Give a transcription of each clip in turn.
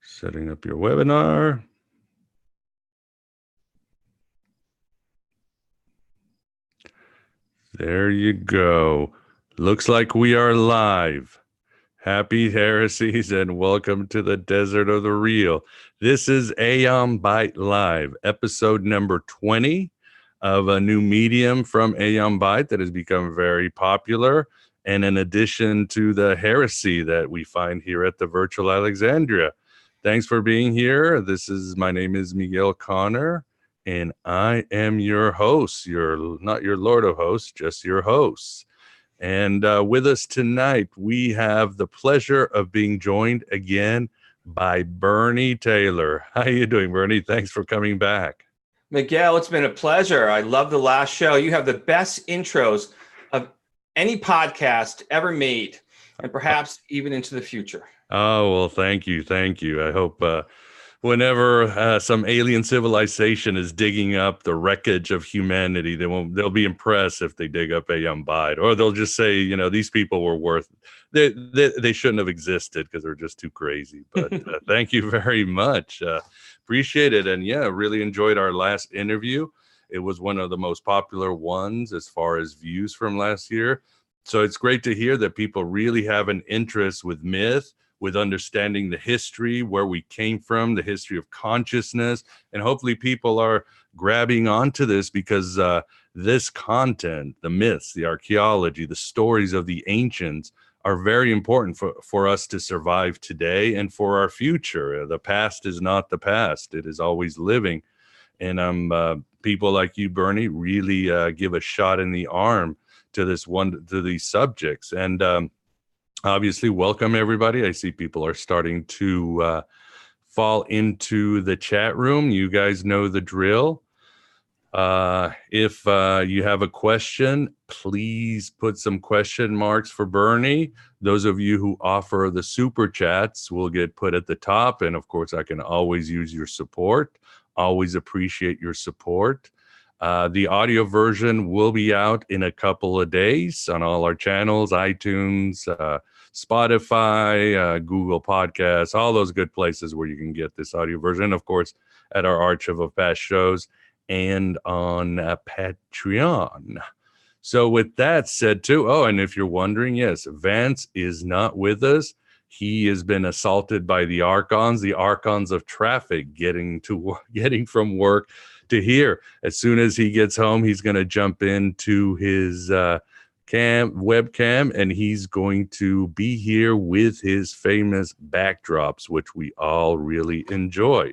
Setting up your webinar. There you go. Looks like we are live. Happy heresies and welcome to the desert of the real. This is Aeon Byte Live, episode number 20 of a new medium from Aeon Byte that has become very popular. And in addition to the heresy that we find here at the Virtual Alexandria. Thanks for being here. My name is Miguel Connor, and I am your host. Not your Lord of Hosts, just your host. And with us tonight, we have the pleasure of being joined again by Bernie Taylor. How are you doing, Bernie? Thanks for coming back. Miguel, it's been a pleasure. I love the last show. You have the best intros of any podcast ever made, and perhaps even into the future. Oh, well, thank you. Thank you. I hope whenever some alien civilization is digging up the wreckage of humanity, they'll be impressed if they dig up Aeon Byte, or they'll just say, these people were they shouldn't have existed because they're just too crazy. But thank you very much. Appreciate it. And yeah, really enjoyed our last interview. It was one of the most popular ones as far as views from last year. So it's great to hear that people really have an interest with myth, with understanding the history, where we came from, the history of consciousness. And hopefully people are grabbing onto this because this content, the myths, the archaeology, the stories of the ancients are very important for us to survive today and for our future. The past is not the past. It is always living. And people like you, Bernie, really give a shot in the arm to these subjects. And obviously, welcome everybody. I see people are starting to fall into the chat room. You guys know the drill. If you have a question, please put some question marks for Bernie. Those of you who offer the super chats will get put at the top. And of course, I can always use your support. Always appreciate your support. The audio version will be out in a couple of days on all our channels, iTunes, Spotify, Google Podcasts, all those good places where you can get this audio version. Of course, at our archive of past shows and on Patreon. So with that said too, and if you're wondering, yes, Vance is not with us. He has been assaulted by the archons of traffic, getting from work to here. As soon as he gets home, he's going to jump into his webcam, and he's going to be here with his famous backdrops, which we all really enjoy.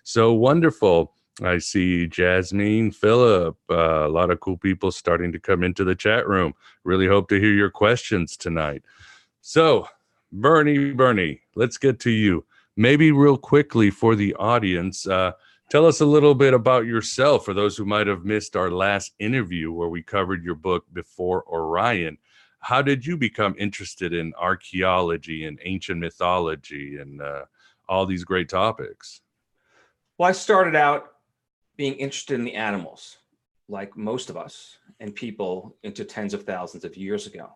So wonderful. I see Jasmine, Philip, a lot of cool people starting to come into the chat room. Really hope to hear your questions tonight. So Bernie, let's get to you. Maybe real quickly for the audience, tell us a little bit about yourself for those who might have missed our last interview where we covered your book Before Orion. How did you become interested in archaeology and ancient mythology and all these great topics? Well, I started out being interested in the animals, like most of us and people into tens of thousands of years ago.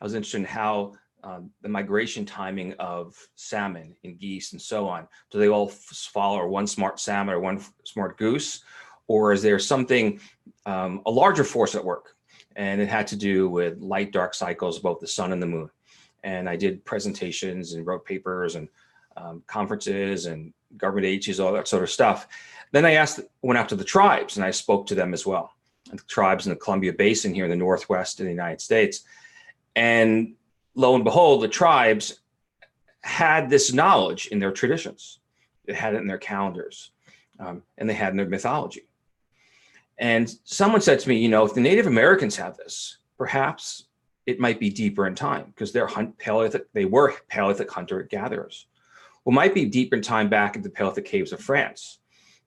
I was interested in how the migration timing of salmon and geese and so on. Do they all follow one smart salmon or one smart goose? Or is there something, a larger force at work? And it had to do with light dark cycles of both the sun and the moon. And I did presentations and wrote papers and conferences and government agencies, all that sort of stuff. Then I went out to the tribes and I spoke to them as well. And the tribes in the Columbia Basin here in the Northwest of the United States. And lo and behold, the tribes had this knowledge in their traditions. They had it in their calendars, and they had it in their mythology. And someone said to me, if the Native Americans have this, perhaps it might be deeper in time because they were Paleolithic hunter-gatherers. Well, it might be deeper in time back into the Paleolithic caves of France.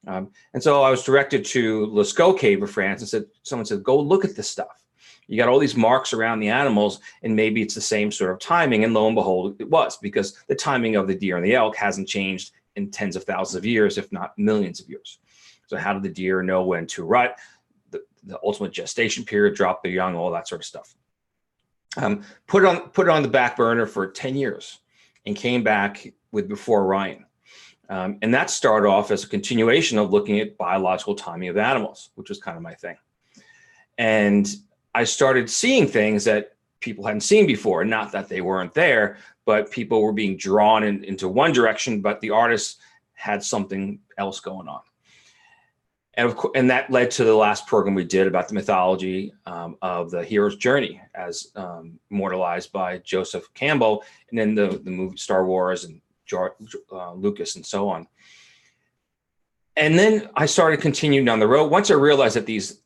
And so I was directed to Lascaux Cave of France and someone said, go look at this stuff. You got all these marks around the animals, and maybe it's the same sort of timing. And lo and behold, it was, because the timing of the deer and the elk hasn't changed in tens of thousands of years, if not millions of years. So how did the deer know when to rut, the ultimate gestation period, drop the young, all that sort of stuff. Put it on the back burner for 10 years and came back with Before Orion. And that started off as a continuation of looking at biological timing of animals, which was kind of my thing. And I started seeing things that people hadn't seen before. Not that they weren't there, but people were being drawn into one direction, but the artists had something else going on. And of course, and that led to the last program we did about the mythology of the hero's journey, as immortalized by Joseph Campbell, and then the movie Star Wars and George Lucas and so on. And then I started continuing down the road. Once I realized that these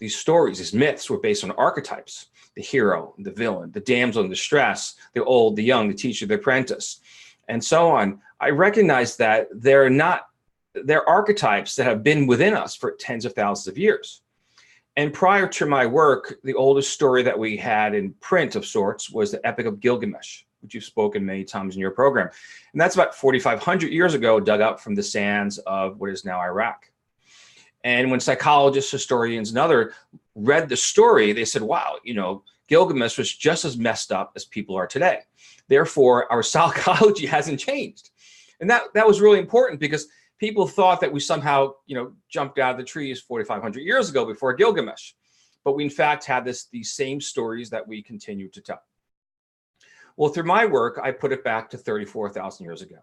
stories, these myths, were based on archetypes: the hero, the villain, the damsel in distress, the old, the young, the teacher, the apprentice, and so on. I recognized that they're archetypes that have been within us for tens of thousands of years. And prior to my work, the oldest story that we had in print of sorts was the Epic of Gilgamesh, which you've spoken many times in your program. And that's about 4,500 years ago, dug up from the sands of what is now Iraq. And when psychologists, historians, and others read the story, they said, wow, Gilgamesh was just as messed up as people are today. Therefore, our psychology hasn't changed. And that was really important, because people thought that we somehow, jumped out of the trees 4,500 years ago before Gilgamesh. But we, in fact, had these same stories that we continue to tell. Well, through my work, I put it back to 34,000 years ago.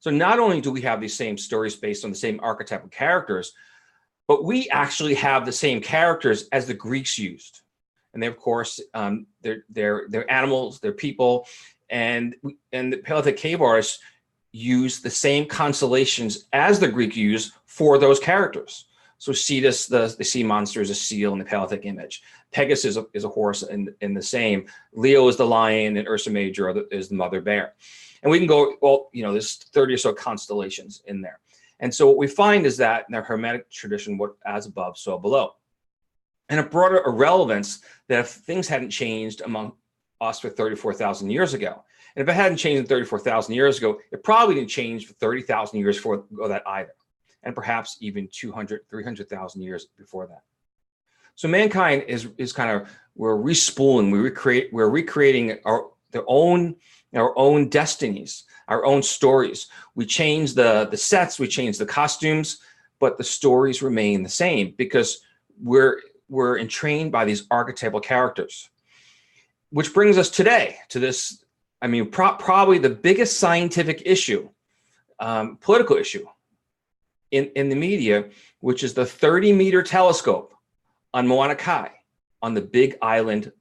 So not only do we have these same stories based on the same archetypal characters, but we actually have the same characters as the Greeks used. And they, of course, they're animals, they're people, and the Paleolithic cave artists use the same constellations as the Greek used for those characters. So Cetus, the sea monster, is a seal in the Paleolithic image. Pegasus is a horse in the same. Leo is the lion, and Ursa Major is the mother bear. And we can go, well, there's 30 or so constellations in there. And so what we find is that in the Hermetic tradition, what as above, so below. And a broader relevance that if things hadn't changed among us for 34,000 years ago, and if it hadn't changed in 34,000 years ago, it probably didn't change for 30,000 years before that either, and perhaps even 200, 300,000 years before that. So mankind is kind of, we're respooling, we're recreating our own destinies, our own stories. We change the sets, we change the costumes, but the stories remain the same, because we're entrained by these archetypal characters. Which brings us today to this, probably the biggest scientific issue, political issue in the media, which is the 30-meter telescope on Mauna Kea, on the big island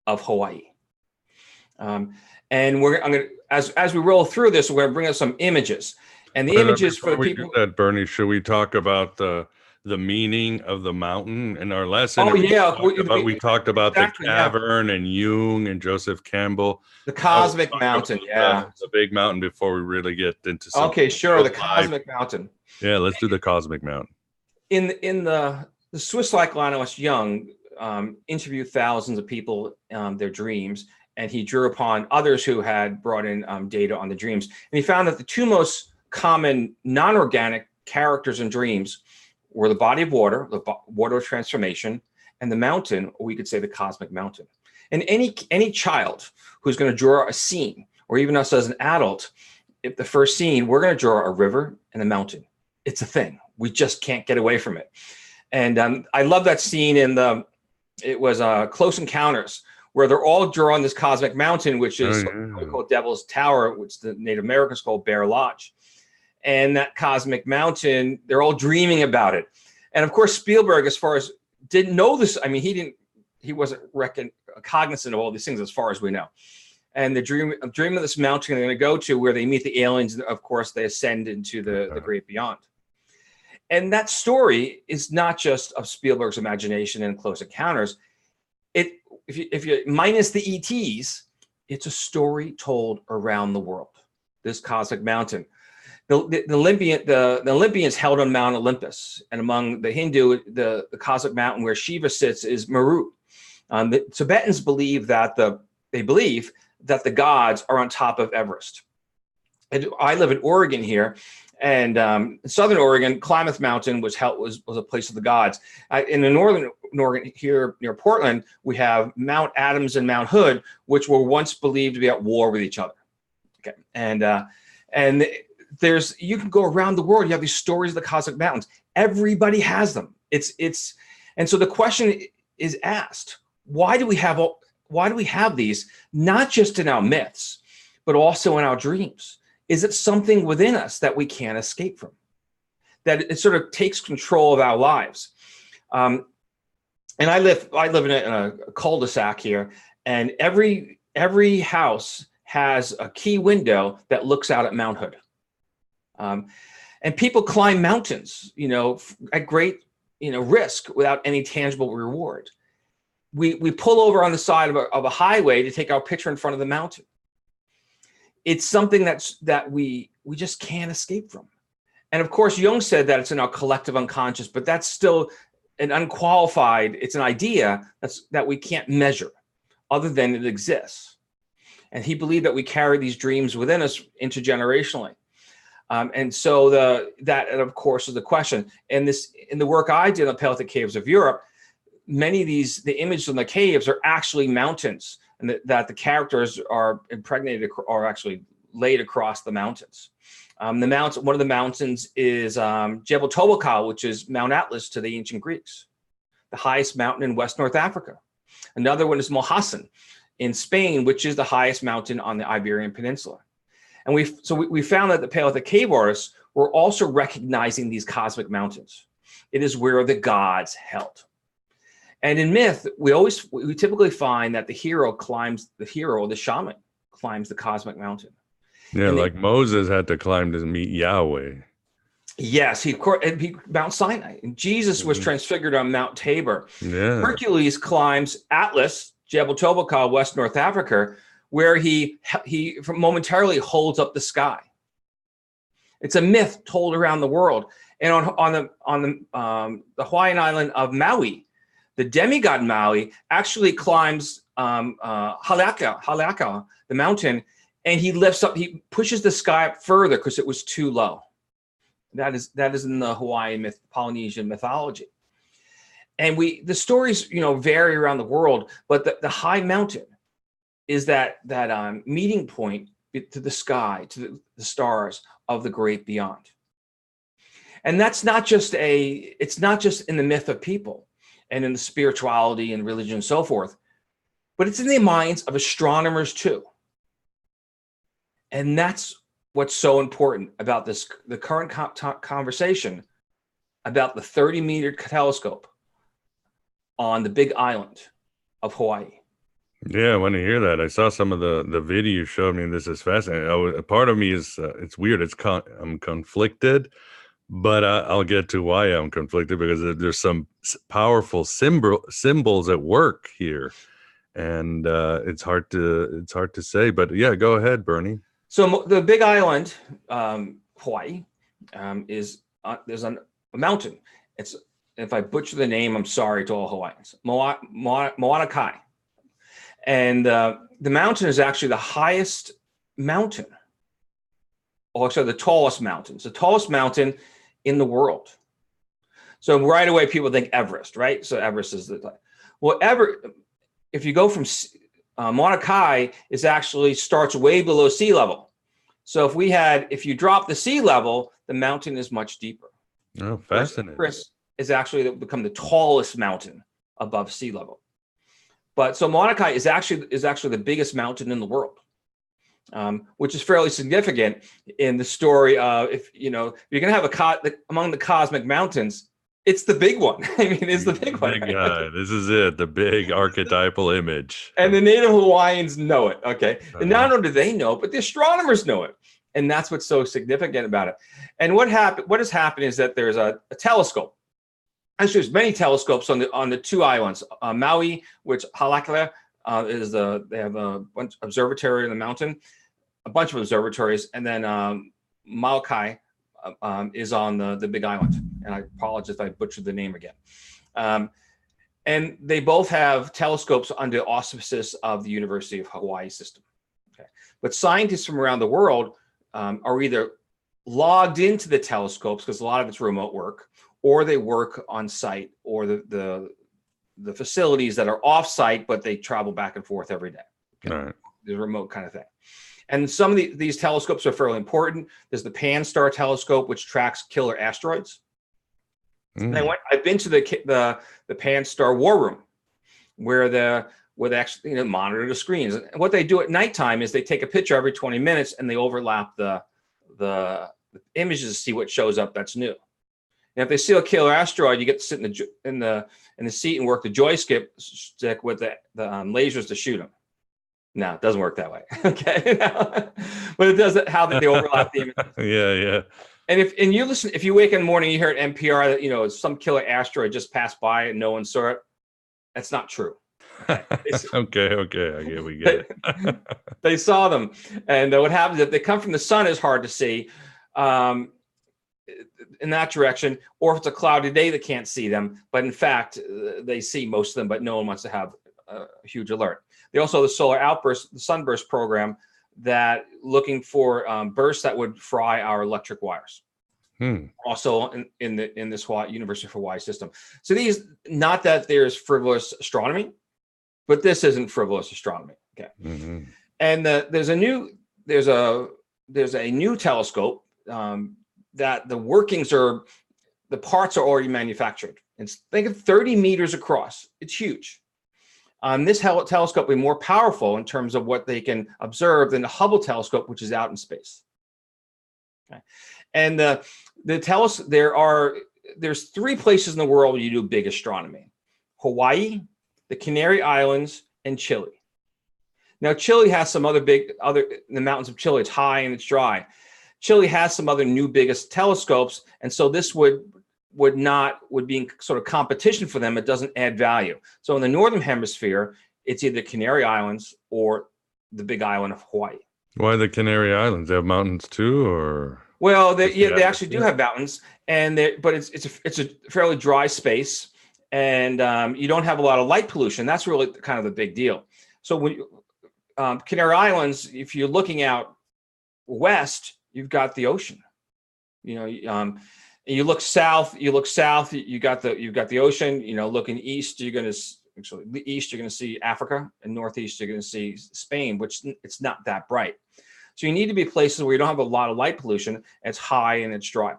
of Hawaii. And as we roll through this, we're going to bring up some images. And the images for the people. That, Bernie, should we talk about the meaning of the mountain in our lesson? Oh, yeah. We talked about exactly, the cavern, and Jung and Joseph Campbell. The cosmic mountain, yeah. The big mountain before we really get into something. Okay, sure. The cosmic mountain. Yeah, let's do the cosmic mountain. In the Swiss psychoanalyst Jung interviewed thousands of people, their dreams, and he drew upon others who had brought in data on the dreams. And he found that the two most common non-organic characters in dreams were the body of water, the water of transformation, and the mountain, or we could say the cosmic mountain. And any child who's going to draw a scene, or even us as an adult, if the first scene, we're going to draw a river and a mountain. It's a thing. We just can't get away from it. And I love that scene it was Close Encounters, where they're all drawing this cosmic mountain, which is what we call Devil's Tower, which the Native Americans call Bear Lodge. And that cosmic mountain, they're all dreaming about it. And of course, Spielberg, as far as didn't know this, he wasn't cognizant of all these things as far as we know. And the dream of this mountain they're going to go to, where they meet the aliens, and of course they ascend into the great beyond. And that story is not just of Spielberg's imagination and Close Encounters. If you minus the ETs, it's a story told around the world. This cosmic mountain. The Olympians held on Mount Olympus, and among the Hindu, the cosmic mountain where Shiva sits is Meru. The Tibetans believe that the gods are on top of Everest. And I live in Oregon here, and in Southern Oregon, Klamath Mountain was a place of the gods. In the Northern Oregon, here near Portland, we have Mount Adams and Mount Hood, which were once believed to be at war with each other. Okay, and you can go around the world. You have these stories of the cosmic mountains. Everybody has them. And so the question is asked, why do we have these, not just in our myths, but also in our dreams? Is it something within us that we can't escape from? That it sort of takes control of our lives? And I live in a cul-de-sac here, and every house has a key window that looks out at Mount Hood. And people climb mountains, at great, risk without any tangible reward. We pull over on the side of a highway to take our picture in front of the mountain. It's something that we just can't escape from. And of course, Jung said that it's in our collective unconscious, but that's still an unqualified, it's an idea that we can't measure, other than it exists. And he believed that we carry these dreams within us intergenerationally. And so that of course is the question. And in the work I did on the Paleolithic caves of Europe, many of the images in the caves are actually mountains, and that the characters are impregnated or actually laid across the mountains. One of the mountains is Jebel Tobakal, which is Mount Atlas to the ancient Greeks, the highest mountain in West North Africa. Another one is Mohassen in Spain, which is the highest mountain on the Iberian Peninsula. And we found that the Paleolithic cave artists were also recognizing these cosmic mountains. It is where the gods held. And in myth, we typically find that the shaman climbs the cosmic mountain. Yeah, like Moses had to climb to meet Yahweh. Yes, Mount Sinai. And Jesus was transfigured on Mount Tabor. Yeah. Hercules climbs Atlas, Jebel Tobakal, West North Africa, where he momentarily holds up the sky. It's a myth told around the world. And on the Hawaiian island of Maui, the demigod Maui actually climbs Haleakala, the mountain, and he pushes the sky up further because it was too low. That is in the Hawaiian Polynesian mythology. And the stories, vary around the world, but the high mountain is that meeting point to the sky, to the stars of the great beyond. And it's not just in the myth of people and in the spirituality and religion and so forth, but it's in the minds of astronomers too. And that's what's so important about the current conversation about the 30-meter telescope on the Big Island of Hawaii. Yeah, I want to hear that. I saw some of the video you showed me. This is fascinating. A part of me is, it's weird. I'm conflicted, but I'll get to why I'm conflicted, because there's some powerful symbols at work here, and it's hard to say. But yeah, go ahead, Bernie. So the Big Island, Hawaii, there's a mountain. If I butcher the name, I'm sorry to all Hawaiians. Moana Kai. And the mountain is actually the highest mountain, or actually the tallest mountain. It's the tallest mountain in the world. So right away, people think Everest, right? So Everest is if you go from Mauna Kea is actually starts way below sea level. So if you drop the sea level, the mountain is much deeper. Oh, fascinating. Everest is actually become the tallest mountain above sea level. But so Mauna Kea is actually the biggest mountain in the world, which is fairly significant in the story of if you're going to have among the cosmic mountains, it's the big one. I mean, it's the big one. Big guy. This is it, the big archetypal image. And the native Hawaiians know it, okay? And not only do they know it, but the astronomers know it. And that's what's so significant about it. And what has happened is that there's a telescope. Actually, there's many telescopes on the two islands. Maui, which Haleakala they have a bunch of observatory in the mountain, a bunch of observatories, and then Maukai is on the Big Island. And I apologize if I butchered the name again. And they both have telescopes under the auspices of the University of Hawaii system. Okay. But scientists from around the world are either logged into the telescopes, because a lot of it's remote work, or they work on site, or the facilities that are off site, but they travel back and forth every day. Okay. All right. The remote kind of thing. And some of these telescopes are fairly important. There's the Pan-STARR telescope, which tracks killer asteroids. And I've been to the Pan-STARR war room, where they actually monitor the screens. And what they do at nighttime is they take a picture every 20 minutes and they overlap the images to see what shows up that's new. And if they see a killer asteroid, you get to sit in the seat and work the joystick with the lasers to shoot them. No, it doesn't work that way. Okay, but it does how they overlap the images. Yeah. And if you wake in the morning, you hear at NPR that some killer asteroid just passed by and no one saw it. That's not true. Okay, we get it. They saw them, and what happens if they come from the sun is hard to see in that direction, or if it's a cloudy day, they can't see them. But in fact, they see most of them, but no one wants to have a huge alert. They also have the solar outburst, the sunburst program, that looking for bursts that would fry our electric wires. Also in this University of Hawaii system. So these, not that there's frivolous astronomy, but this isn't frivolous astronomy. Okay. And there's a new telescope that the parts are already manufactured. Think of 30 meters across. It's huge. This telescope will be more powerful in terms of what they can observe than the Hubble telescope, which is out in space. Okay. And there's 3 places in the world where you do big astronomy: Hawaii, the Canary Islands, and Chile. Now, Chile has some the mountains of Chile, it's high and it's dry. Chile has some other new biggest telescopes, and so this would be in sort of competition for them. It doesn't add value. So in the northern hemisphere, it's either Canary Islands or the big island of Hawaii. Why the Canary Islands? They have mountains too, or? Well, they actually do have mountains, but it's a fairly dry space, and you don't have a lot of light pollution. That's really kind of the big deal. So when Canary Islands, if you're looking out west, you've got the ocean. You look south. You got the ocean. Looking east, you're going to see Africa, and northeast you're going to see Spain, which it's not that bright. So you need to be places where you don't have a lot of light pollution. It's high and it's dry.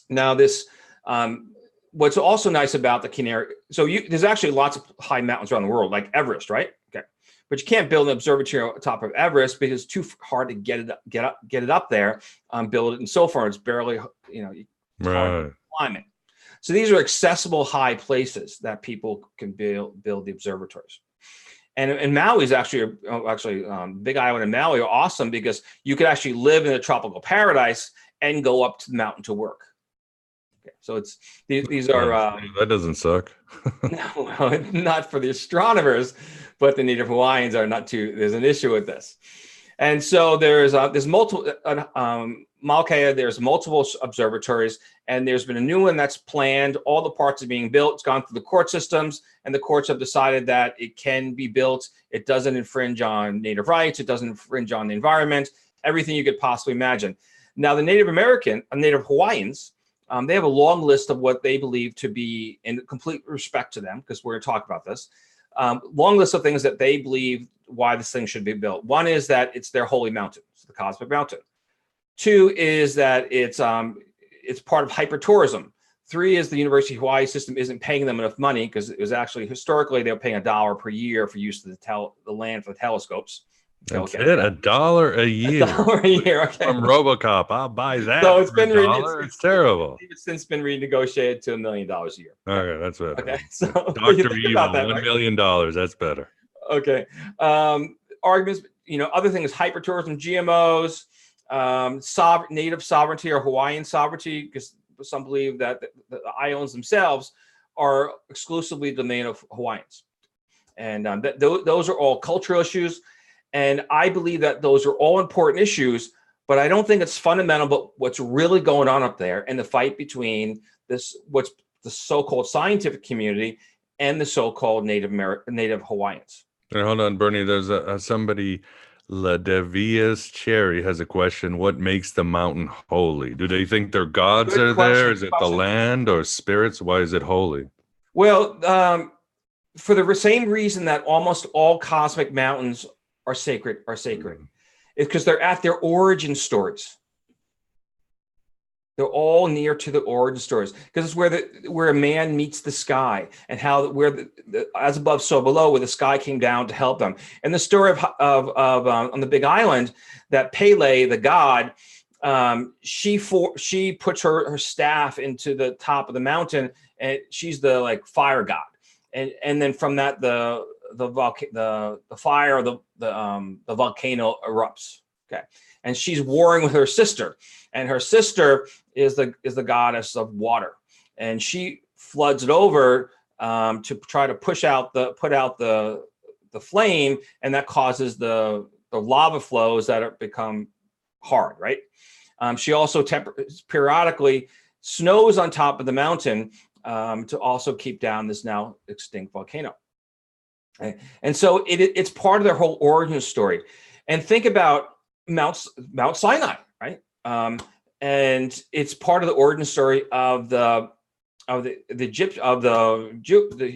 Now what's also nice about the Canary, there's actually lots of high mountains around the world, like Everest, right? Okay, but you can't build an observatory on top of Everest because it's too hard to get it up there, build it, and so far it's barely, hard to climb it. So these are accessible high places that people can build the observatories. And Maui is actually Big Island and Maui are awesome because you could actually live in a tropical paradise and go up to the mountain to work. Okay, so these are that doesn't suck. No, not for the astronomers, but the Native Hawaiians are not too. There's an issue with this, and so there's multiple. Mauna there's multiple observatories, and there's been a new one that's planned. All the parts are being built. It's gone through the court systems, and the courts have decided that it can be built. It doesn't infringe on native rights. It doesn't infringe on the environment. Everything you could possibly imagine. Now, the Native Hawaiians, they have a long list of what they believe to be, in complete respect to them, because we're going to talk about this, long list of things that they believe why this thing should be built. One is that it's their holy mountain, it's the cosmic mountain. 2 is that it's part of hypertourism. 3 is the University of Hawaii system isn't paying them enough money because it was actually historically they were paying $1 per year for use of the land for the telescopes. That's it, $1 a year. $1 a year, okay. From RoboCop, I'll buy that. So it's been it's terrible. It's since been renegotiated to $1 million a year. Okay, that's better. Okay, so Dr. Evil, $1 million. That's better. Okay, arguments. Other things: hypertourism, GMOs. Native sovereignty or Hawaiian sovereignty, because some believe that the islands themselves are exclusively the domain of Hawaiians, and those are all cultural issues, and I believe that those are all important issues, but I don't think it's fundamental. But what's really going on up there, and the fight between what's the so-called scientific community and the so-called Native Hawaiians. Hold on, Bernie. There's somebody. Ladevius Cherry has a question. What makes the mountain holy? Do they think their gods are there? Is it the land or spirits? Why is it holy? Well, for the same reason that almost all cosmic mountains are sacred. It's because they're at their origin stories. They're all near to the origin stories because it's where a man meets the sky, and how where as above so below, where the sky came down to help them. And the story of on the Big Island, that Pele, the god, she puts her staff into the top of the mountain, and she's the like fire god, and then from that the fire, the volcano erupts. Okay, and she's warring with her sister, and her sister is the goddess of water, and she floods it over to try to put out the flame, and that causes the lava flows that become hard, right? She also periodically snows on top of the mountain to also keep down this now extinct volcano. Okay. And so it's part of their whole origin story. And think about Mount Sinai, right? And it's part of the origin story of the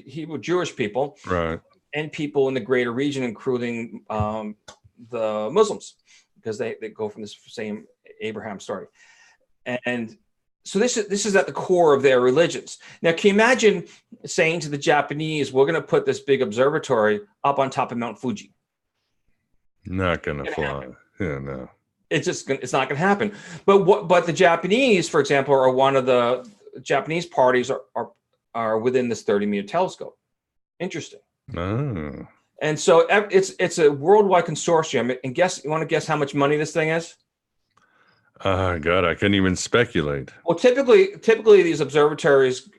Hebrew Jewish people, Right. and people in the greater region, including the Muslims, because they go from this same Abraham story. And so this is at the core of their religions. Now, can you imagine saying to the Japanese, we're going to put this big observatory up on top of Mount Fuji? Not going to fly. Yeah, no. It's not going to happen. But the Japanese, for example, are one of the Japanese parties are within this 30-meter telescope. Interesting. Oh. And so it's a worldwide consortium. And you want to guess how much money this thing is? God, I couldn't even speculate. Well, typically these observatories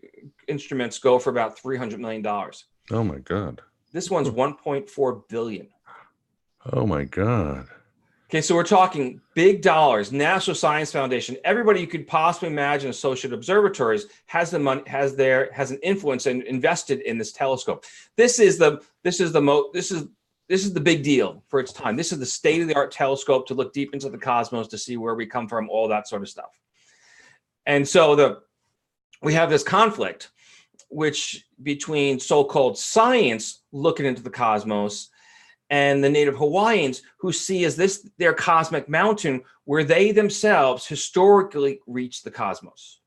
instruments go for about $300 million. Oh my God. This one's 1.4 billion. Oh my God. Okay, so we're talking big dollars. National Science Foundation, everybody you could possibly imagine associated observatories has the money, has an influence and invested in this telescope. This is the big deal for its time. This is the state-of-the-art telescope to look deep into the cosmos, to see where we come from, all that sort of stuff. And so we have this conflict between so-called science looking into the cosmos and the native Hawaiians, who see as their cosmic mountain where they themselves historically reached the cosmos.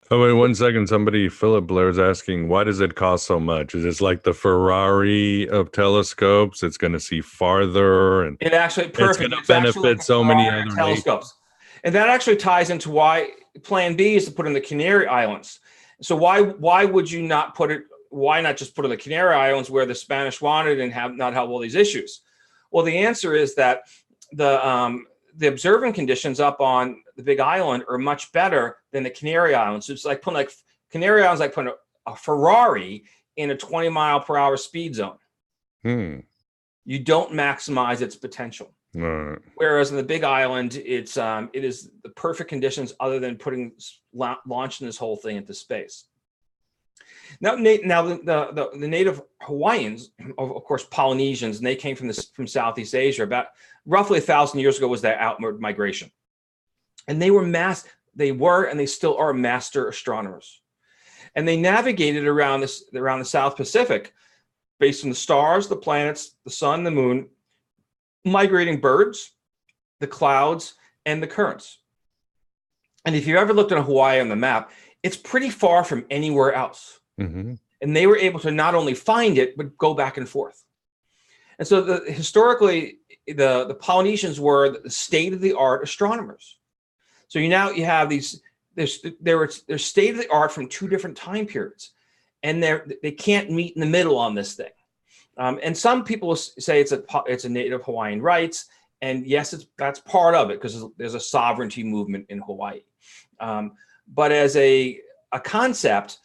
Oh, wait 1 second. Philip Blair's asking, why does it cost so much? Is this like the Ferrari of telescopes? It's going to see farther, and it actually perfect. It's going to benefit like so many other telescopes. And that actually ties into why Plan B is to put in the Canary Islands. So why would you not put it? Why not just put in the Canary Islands, where the Spanish wanted and not have all these issues? Well, the answer is that the observing conditions up on the Big Island are much better than the Canary Islands. So it's like putting Canary Islands, like putting a Ferrari in a 20-mile-per-hour speed zone. You don't maximize its potential. Right. Whereas in the Big Island, it is the perfect conditions, other than launching this whole thing into space. Now the native Hawaiians, of course, Polynesians, and they came from Southeast Asia. About roughly 1,000 years ago was their outward migration, and they were and they still are master astronomers, and they navigated around the South Pacific based on the stars, the planets, the sun, the moon, migrating birds, the clouds, and the currents. And if you ever looked at Hawaii on the map, it's pretty far from anywhere else. Mm-hmm. And they were able to not only find it, but go back and forth. And so historically, the Polynesians were the state-of-the-art astronomers. So you have they're state-of-the-art from two different time periods, and they can't meet in the middle on this thing. And some people say it's a native Hawaiian rights, and yes, that's part of it, because there's a sovereignty movement in Hawaii. But as a concept,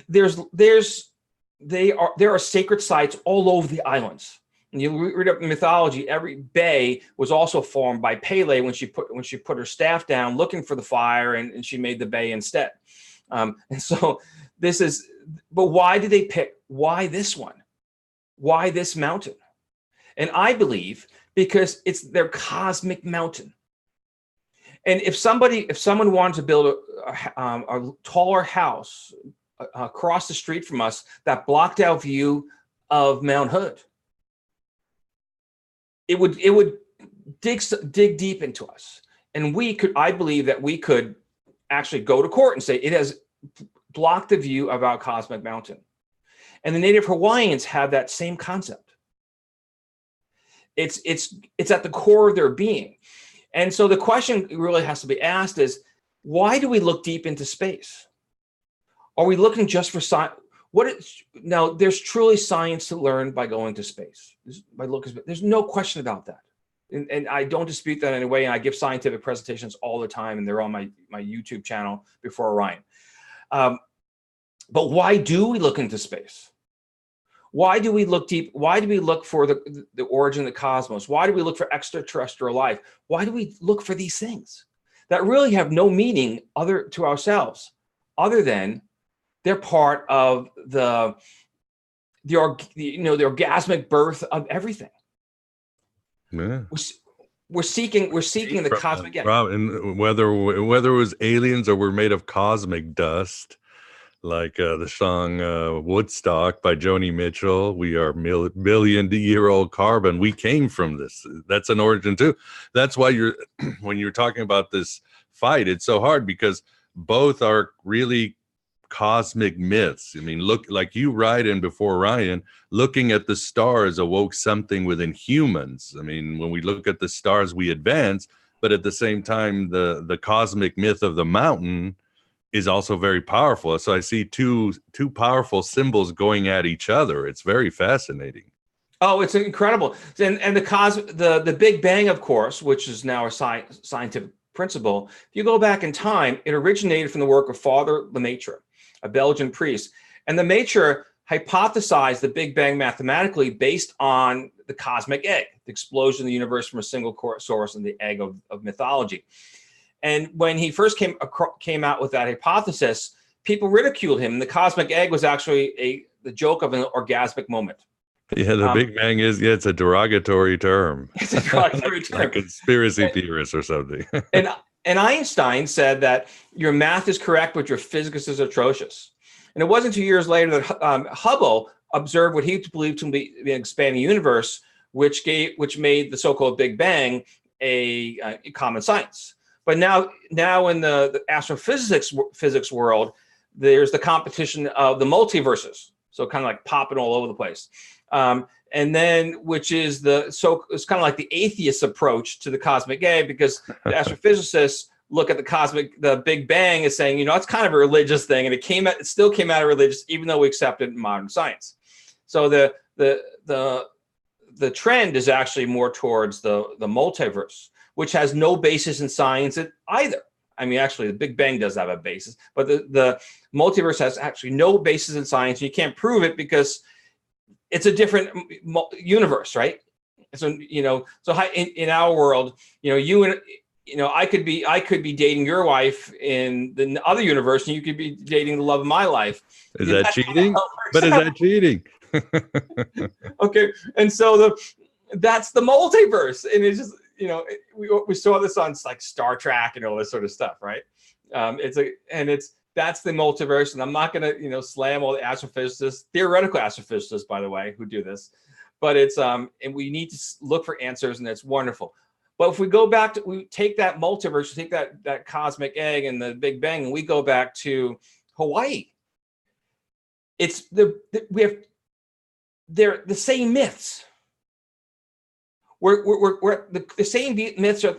there are sacred sites all over the islands. And you read up in mythology, every bay was also formed by Pele when she put her staff down looking for the fire, and she made the bay instead. And so but why did they pick? Why this one? Why this mountain? And I believe because it's their cosmic mountain. And if someone wanted to build a taller house across the street from us that blocked out view of Mount Hood, it would dig deep into us. And I believe that we could actually go to court and say it has blocked the view of our cosmic mountain. And the native Hawaiians have that same concept. It's at the core of their being. And so the question really has to be asked is, why do we look deep into space? Are we looking just for science? Now, there's truly science to learn by going to space. There's no question about that. And I don't dispute that in any way. And I give scientific presentations all the time, and they're on my YouTube channel before Orion. But why do we look into space? Why do we look deep? Why do we look for the origin of the cosmos? Why do we look for extraterrestrial life? Why do we look for these things that really have no meaning to ourselves, other than they're part of the orgasmic birth of everything? Yeah. We're seeking the cosmic. Yeah. And whether it was aliens or we're made of cosmic dust, like the song Woodstock by Joni Mitchell, we are billion-year-old carbon. We came from this. That's an origin too. That's why when you're talking about this fight, it's so hard, because both are really cosmic myths. I mean, look, like you write in Before Orion, looking at the stars awoke something within humans. I mean, when we look at the stars, we advance, but at the same time, the cosmic myth of the mountain is also very powerful. So I see two powerful symbols going at each other. It's very fascinating. Oh, it's incredible. And the Big Bang, of course, which is now a scientific principle. If you go back in time, it originated from the work of Father Lemaitre, a Belgian priest. And Lemaitre hypothesized the Big Bang mathematically based on the cosmic egg, the explosion of the universe from a single source and the egg of mythology. And when he first came out with that hypothesis, people ridiculed him. The cosmic egg was actually the joke of an orgasmic moment. Yeah, the Big Bang it's a derogatory term. It's a derogatory term. Like conspiracy theorist or something. And Einstein said that your math is correct, but your physics is atrocious. And it wasn't 2 years later that Hubble observed what he believed to be an expanding universe, which made the so-called Big Bang a common science. But now in the astrophysics world, there's the competition of the multiverses. So kind of like popping all over the place. And then, it's kind of like the atheist approach to the cosmic egg, because the astrophysicists look at the Big Bang as saying, it's kind of a religious thing, and it still came out of religious, even though we accept it in modern science. So the trend is actually more towards the multiverse, which has no basis in science either. I mean, actually, the Big Bang does have a basis, but the multiverse has actually no basis in science. You can't prove it because it's a different universe, right? So in our world, I could be dating your wife in the other universe, and you could be dating the love of my life. Is that cheating? But is that cheating? Okay, and so that's the multiverse, and it's just we saw this on like Star Trek and all this sort of stuff, right? That's the multiverse, and I'm not going to slam all the astrophysicists, theoretical astrophysicists, by the way, who do this, but it's and we need to look for answers, and it's wonderful. But if we go back we take that multiverse, take that cosmic egg and the Big Bang, and we go back to Hawaii, they're the same myths. We're the same myths are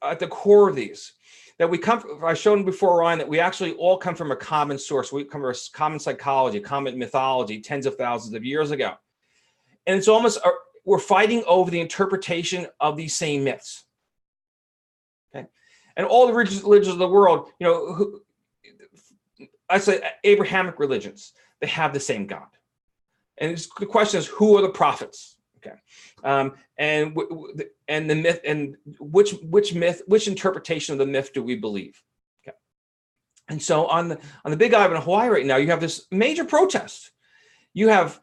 at the core of these. That we come from, I showed before, Orion, that we actually all come from a common source. We come from a common psychology, common mythology, tens of thousands of years ago. And it's almost, we're fighting over the interpretation of these same myths. Okay. And all the religions of the world, I say Abrahamic religions, they have the same God. And the question is, who are the prophets? Okay. And the myth, and which interpretation of the myth do we believe? Okay. And so on the Big Island of Hawaii right now, you have this major protest. You have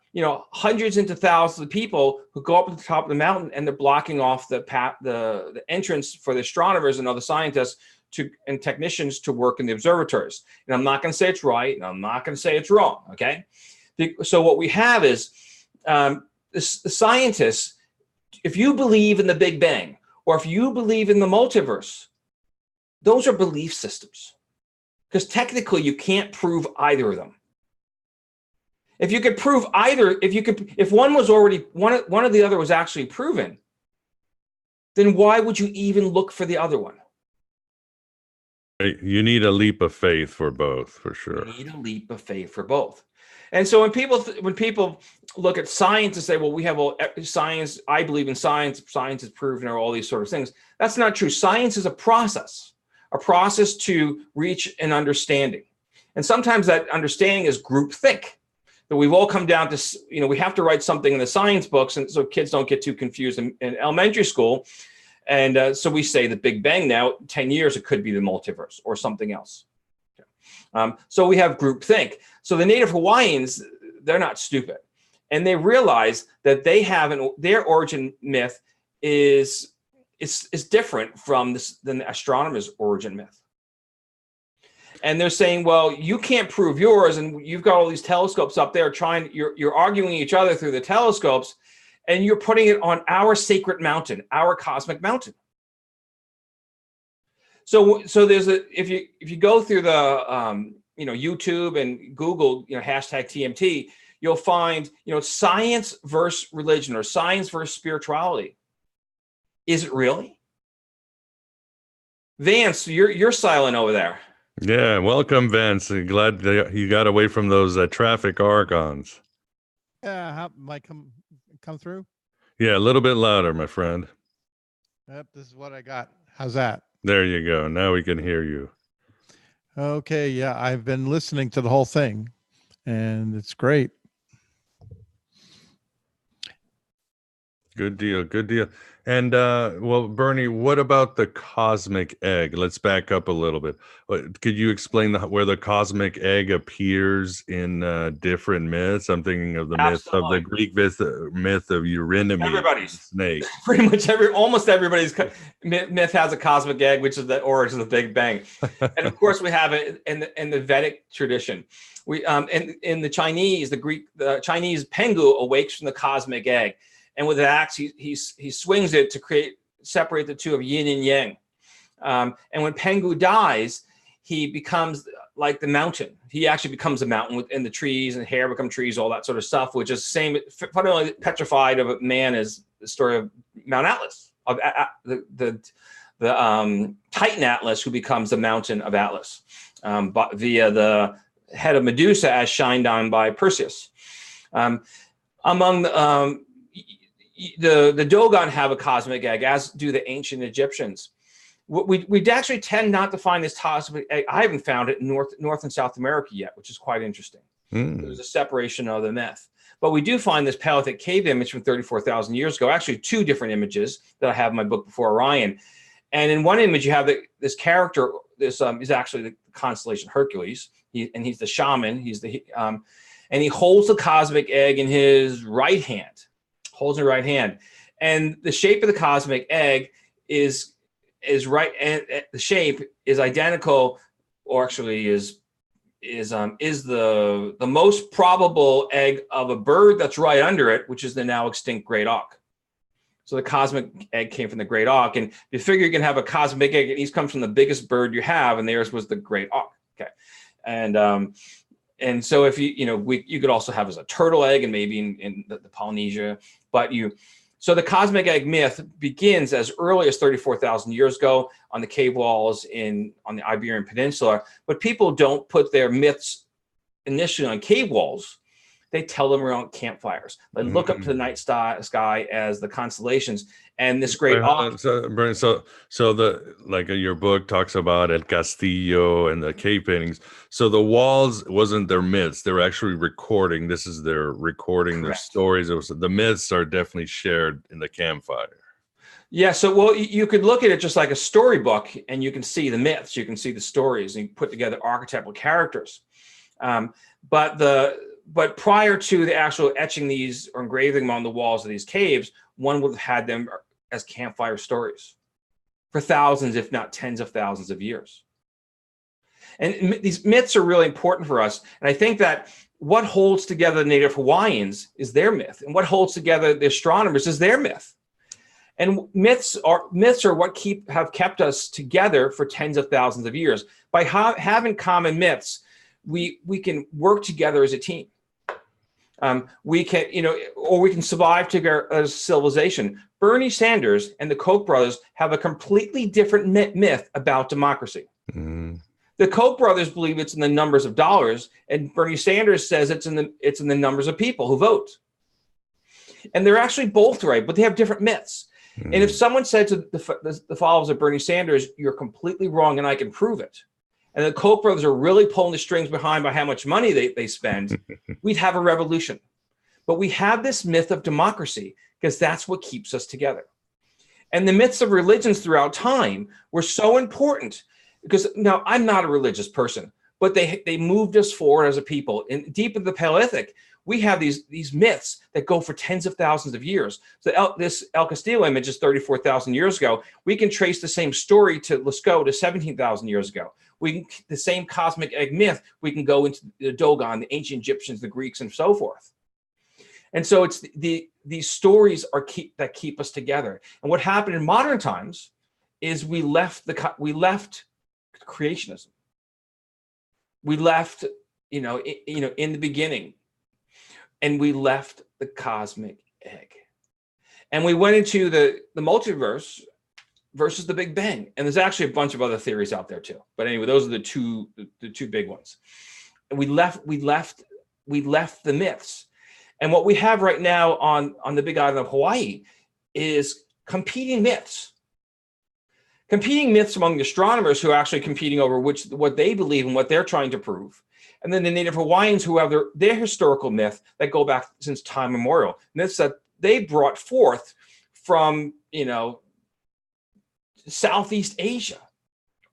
hundreds into thousands of people who go up to the top of the mountain, and they're blocking off the entrance for the astronomers and other scientists and technicians to work in the observatories. And I'm not going to say it's right, and I'm not going to say it's wrong. Okay. So what we have is the scientists if you believe in the Big Bang, or if you believe in the multiverse, those are belief systems. Because technically you can't prove either of them. If you could prove either, if one was already, one of the other was actually proven, then why would you even look for the other one? You need a leap of faith for both, for sure. You need a leap of faith for both. And so when people look at science and say, well, we have science, I believe in science, science is proven, or all these sort of things, that's not true. Science is a process to reach an understanding. And sometimes that understanding is groupthink. That we've all come down to, we have to write something in the science books, and so kids don't get too confused in elementary school. And so we say the Big Bang now, 10 years, it could be the multiverse or something else. So we have groupthink. So the Native Hawaiians, they're not stupid. And they realize that they have their origin myth is different from the astronomers' origin myth. And they're saying, well, you can't prove yours, and you've got all these telescopes up there you're arguing each other through the telescopes, and you're putting it on our sacred mountain, our cosmic mountain. So there's if you go through the YouTube and Google hashtag TMT, you'll find science versus religion or science versus spirituality. Is it really? Vance, you're silent over there. Yeah, welcome, Vance. Glad you got away from those traffic archons. Yeah, how might come through? Yeah, a little bit louder, my friend. Yep, this is what I got. How's that? There you go. Now we can hear you. Okay, yeah, I've been listening to the whole thing, and it's great. Good deal. Good deal. And well, Bernie, what about the cosmic egg? Let's back up a little bit. Could you explain where the cosmic egg appears in different myths? I'm thinking of the myth of the Greek myth of Eurynomé, everybody's snake. Pretty much almost everybody's myth has a cosmic egg, which is the origin of the Big Bang. And of course, we have it in the Vedic tradition. We in the Chinese, the Chinese Pengu awakes from the cosmic egg. And with an axe, he swings it to separate the two of yin and yang. And when Pengu dies, he becomes like the mountain. He actually becomes a mountain within the trees, and hair become trees, all that sort of stuff, which is same, fundamentally petrified of a man as the story of Mount Atlas, of the Titan Atlas, who becomes the mountain of Atlas via the head of Medusa as shined on by Perseus. Among the Dogon have a cosmic egg, as do the ancient Egyptians. We actually tend not to find this cosmic egg. I haven't found it in North and South America yet, which is quite interesting. There's a separation of the myth. But we do find this Paleolithic cave image from 34,000 years ago, actually two different images that I have in my book Before Orion. And in one image, you have this character, this is actually the constellation Hercules, and he's the shaman. And he holds the cosmic egg in his right hand. Holds in the right hand, and the shape of the cosmic egg is right, and the shape is identical, or actually is the most probable egg of a bird that's right under it, which is the now extinct great auk. So the cosmic egg came from the great auk, and you figure you can have a cosmic egg, and these comes from the biggest bird you have, and theirs was the great auk. Okay, and so if you could also have as a turtle egg, and maybe in the Polynesia. So the cosmic egg myth begins as early as 34,000 years ago on the cave walls on the Iberian Peninsula. But people don't put their myths initially on cave walls. They tell them around campfires. They look up to the night sky as the constellations, and this great auk. So your book talks about El Castillo and the cave paintings. So the walls wasn't their myths; they were actually recording. This is their recording. Correct. Their stories. The myths are definitely shared in the campfire. Yeah. So well, you could look at it just like a storybook, and you can see the myths. You can see the stories, and you put together archetypal characters. But prior to the actual etching these or engraving them on the walls of these caves, one would have had them as campfire stories for thousands, if not tens of thousands of years. And these myths are really important for us. And I think that what holds together the Native Hawaiians is their myth. And what holds together the astronomers is their myth. And myths are what have kept us together for tens of thousands of years. By having common myths, we can work together as a team. We can, or we can survive together as a civilization. Bernie Sanders and the Koch brothers have a completely different myth about democracy. Mm. The Koch brothers believe it's in the numbers of dollars, and Bernie Sanders says it's in the numbers of people who vote. And they're actually both right, but they have different myths. Mm. And if someone said to the followers of Bernie Sanders, "You're completely wrong, and I can prove it," and the Koch brothers are really pulling the strings behind by how much money they spend, we'd have a revolution. But we have this myth of democracy because that's what keeps us together. And the myths of religions throughout time were so important because now I'm not a religious person, but they moved us forward as a people. In deep in the Paleolithic, we have these myths that go for tens of thousands of years. So this El Castillo image is 34,000 years ago. We can trace the same story to Lascaux to 17,000 years ago. The same cosmic egg myth, we can go into the Dogon, the ancient Egyptians, the Greeks, and so forth. And so it's these stories that keep us together. And what happened in modern times is we left creationism. We left, in the beginning, and we left the cosmic egg, and we went into the multiverse versus the Big Bang. And there's actually a bunch of other theories out there too. But anyway, those are the two big ones. And we left the myths. And what we have right now on the big island of Hawaii is competing myths. Competing myths among the astronomers who are actually competing over what they believe and what they're trying to prove. And then the Native Hawaiians who have their historical myth that go back since time immemorial. Myths that they brought forth from, Southeast Asia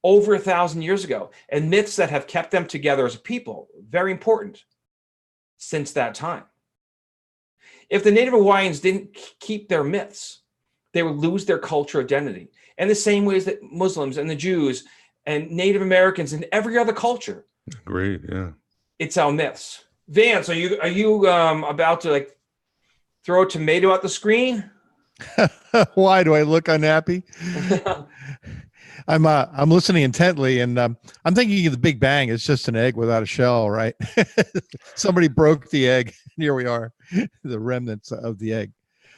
over 1,000 years ago. And myths that have kept them together as a people, very important, since that time. If the Native Hawaiians didn't keep their myths, they would lose their culture identity. And the same ways that Muslims and the Jews and Native Americans and every other culture. Great, yeah. It's our myths. Vance, are you about to throw a tomato at the screen? Why do I look unhappy? I'm listening intently, and I'm thinking of the Big Bang. It's just an egg without a shell, right? Somebody broke the egg. And here we are, the remnants of the egg.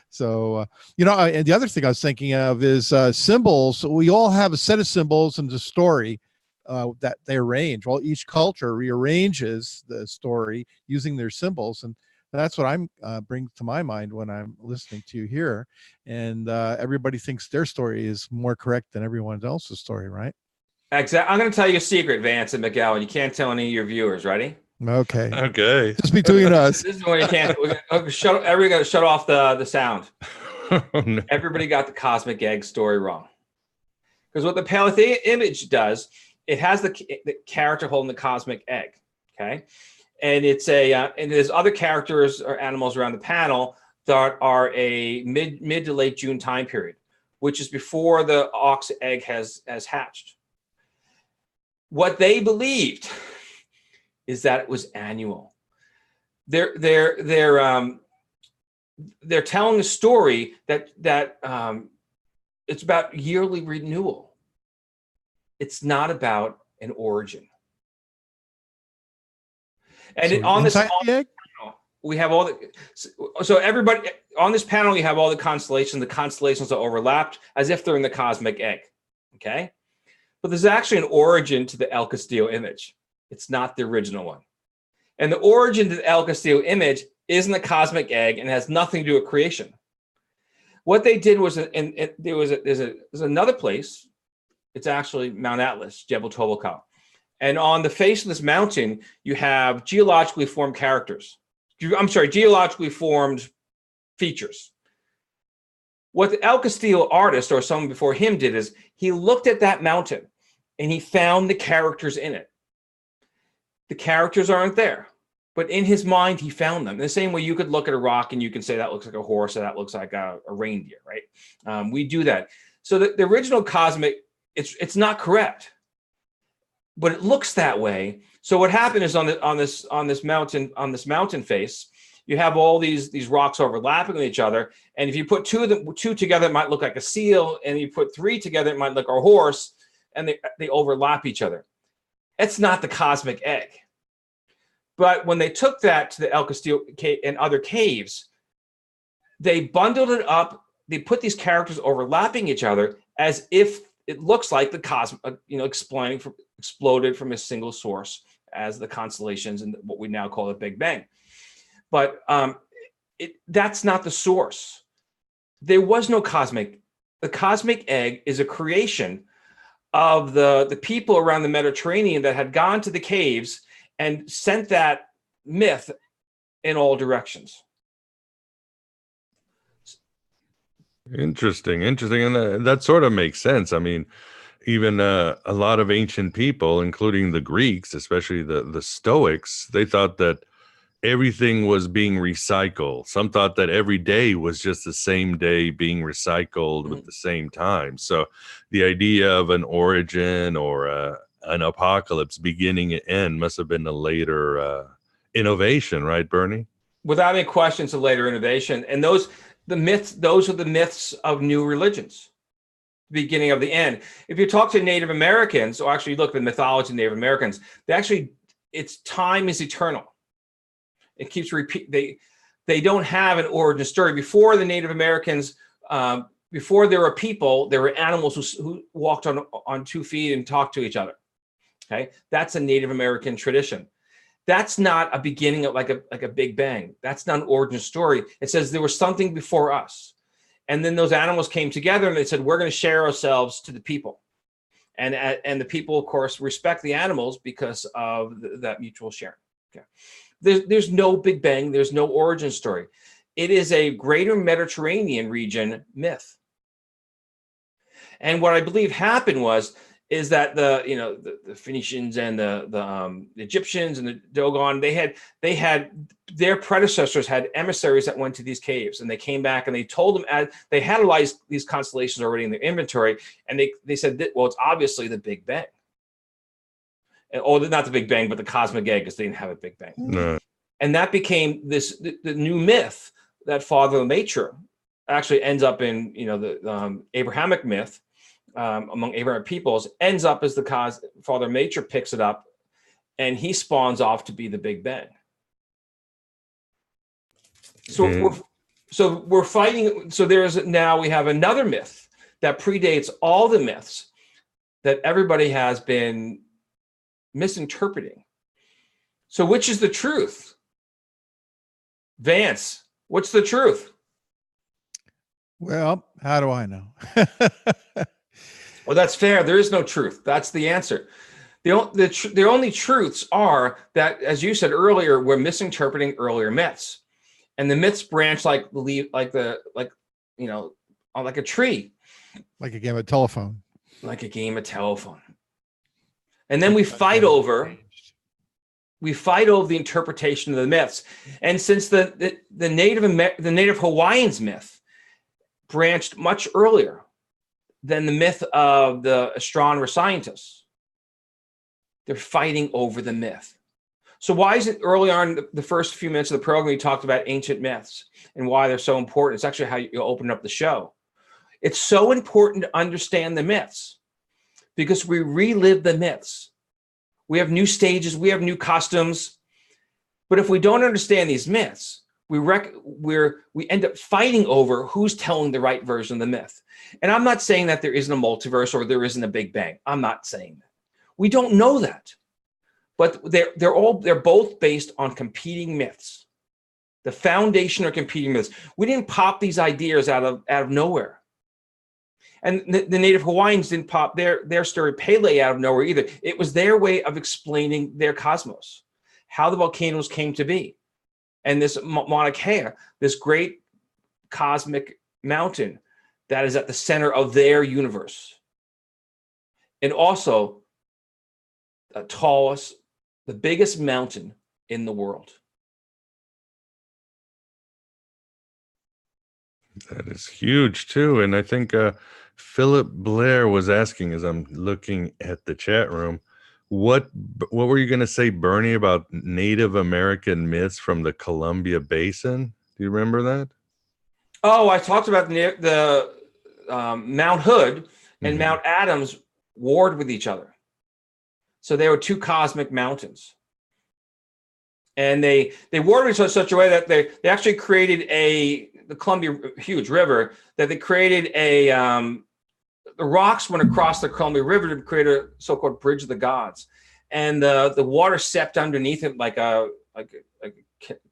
So, and the other thing I was thinking of is symbols. We all have a set of symbols and the story that they arrange. Well, each culture rearranges the story using their symbols, and that's what I'm bring to my mind when I'm listening to you here. And everybody thinks their story is more correct than everyone else's story, right? Exactly. I'm going to tell you a secret, Vance and McGowan. You can't tell any of your viewers. Ready? Okay. Okay. Just between us. This is when you can't. Everybody got to shut off the sound. Oh, no. Everybody got the cosmic egg story wrong. Because what the Paleolithic image does, it has the character holding the cosmic egg. Okay. And it's and there's other characters or animals around the panel that are a mid to late June time period, which is before the ox egg has hatched. What they believed is that it was annual. They're telling a story that it's about yearly renewal. It's not about an origin. And on this panel, we have all so everybody on this panel, you have all the constellations. The constellations are overlapped as if they're in the cosmic egg. Okay. But there's actually an origin to the El Castillo image. It's not the original one. And the origin to the El Castillo image isn't the cosmic egg and has nothing to do with creation. What they did was, there's another place. It's actually Mount Atlas, Jebel Tobakal. And on the face of this mountain, you have geologically formed geologically formed features. What the El Castillo artist or someone before him did is he looked at that mountain and he found the characters in it. The characters aren't there, but in his mind, he found them. In the same way you could look at a rock and you can say that looks like a horse or that looks like a reindeer, right? We do that. So the original cosmic, it's not correct, but it looks that way. So what happened is on this mountain face, you have all these rocks overlapping with each other. And if you put two together, it might look like a seal. And you put three together, it might look like a horse. And they overlap each other. It's not the cosmic egg. But when they took that to the El Castillo and other caves, they bundled it up. They put these characters overlapping each other as if it looks like the cosmic, exploded from a single source as the constellations and what we now call the Big Bang. But that's not the source. There was no cosmic. The cosmic egg is a creation of the people around the Mediterranean that had gone to the caves and sent that myth in all directions. Interesting. And that sort of makes sense. I mean, even a lot of ancient people, including the Greeks, especially the Stoics, they thought that everything was being recycled. Some thought that every day was just the same day being recycled with the same time. So the idea of an origin or an apocalypse beginning and end must have been a later innovation, right, Bernie? Without any question, it's a later innovation. And those are the myths of new religions, the beginning of the end. If you talk to Native Americans, or actually look at the mythology of Native Americans, it's time is eternal. It keeps repeat. They don't have an origin story. Before the Native Americans, before there were people, there were animals who walked on 2 feet and talked to each other. Okay, that's a Native American tradition. That's not a beginning of like a Big Bang. That's not an origin story. It says there was something before us, and then those animals came together and they said, we're going to share ourselves to the people, and the people, of course, respect the animals because of that mutual sharing. Okay. There's no Big Bang. There's no origin story. It is a greater Mediterranean region myth. And what I believe happened is that the Phoenicians and the Egyptians and the Dogon, they had their predecessors had emissaries that went to these caves, and they came back and they told them they had these constellations already in their inventory, and they said that, well, it's obviously the Big Bang. Or not the Big Bang, but the cosmic egg, because they didn't have a Big Bang. No. And that became the new myth that Father Nature actually ends up in, the Abrahamic myth among Abrahamic peoples, ends up as Father Nature picks it up, and he spawns off to be the Big Bang. So we're fighting. So we have another myth that predates all the myths that everybody has been misinterpreting. So which is the truth? Vance, what's the truth? Well, how do I know? Well, that's fair. There is no truth. That's the answer. The only truths are that, as you said earlier, we're misinterpreting earlier myths, and the myths branch like a tree, Like a game of telephone. like a game of telephone. And then we fight over the interpretation of the myths. And since the Native Hawaiians myth branched much earlier than the myth of the astronomer scientists, they're fighting over the myth. So why is it early on, the first few minutes of the program, we talked about ancient myths and why they're so important? It's actually how you open up the show. It's so important to understand the myths because we relive the myths. We have new stages, we have new costumes. But if we don't understand these myths, we end up fighting over who's telling the right version of the myth. And I'm not saying that there isn't a multiverse or there isn't a Big Bang. I'm not saying that. We don't know that. But they're both based on competing myths. The foundation are competing myths. We didn't pop these ideas out of nowhere. And the Native Hawaiians didn't pop their story Pele out of nowhere either. It was their way of explaining their cosmos, how the volcanoes came to be. And this Mauna Kea, this great cosmic mountain that is at the center of their universe. And also the biggest mountain in the world. That is huge too. And I think Philip Blair was asking, as I'm looking at the chat room, What were you going to say, Bernie, about Native American myths from the Columbia Basin? Do you remember that? Oh, I talked about the Mount Hood and Mount Adams warred with each other. So they were two cosmic mountains. And they warred with each other in such a way that they actually created the Columbia, huge river, that they created the rocks went across the Columbia River to create a so-called bridge of the gods. And the water seeped underneath it like a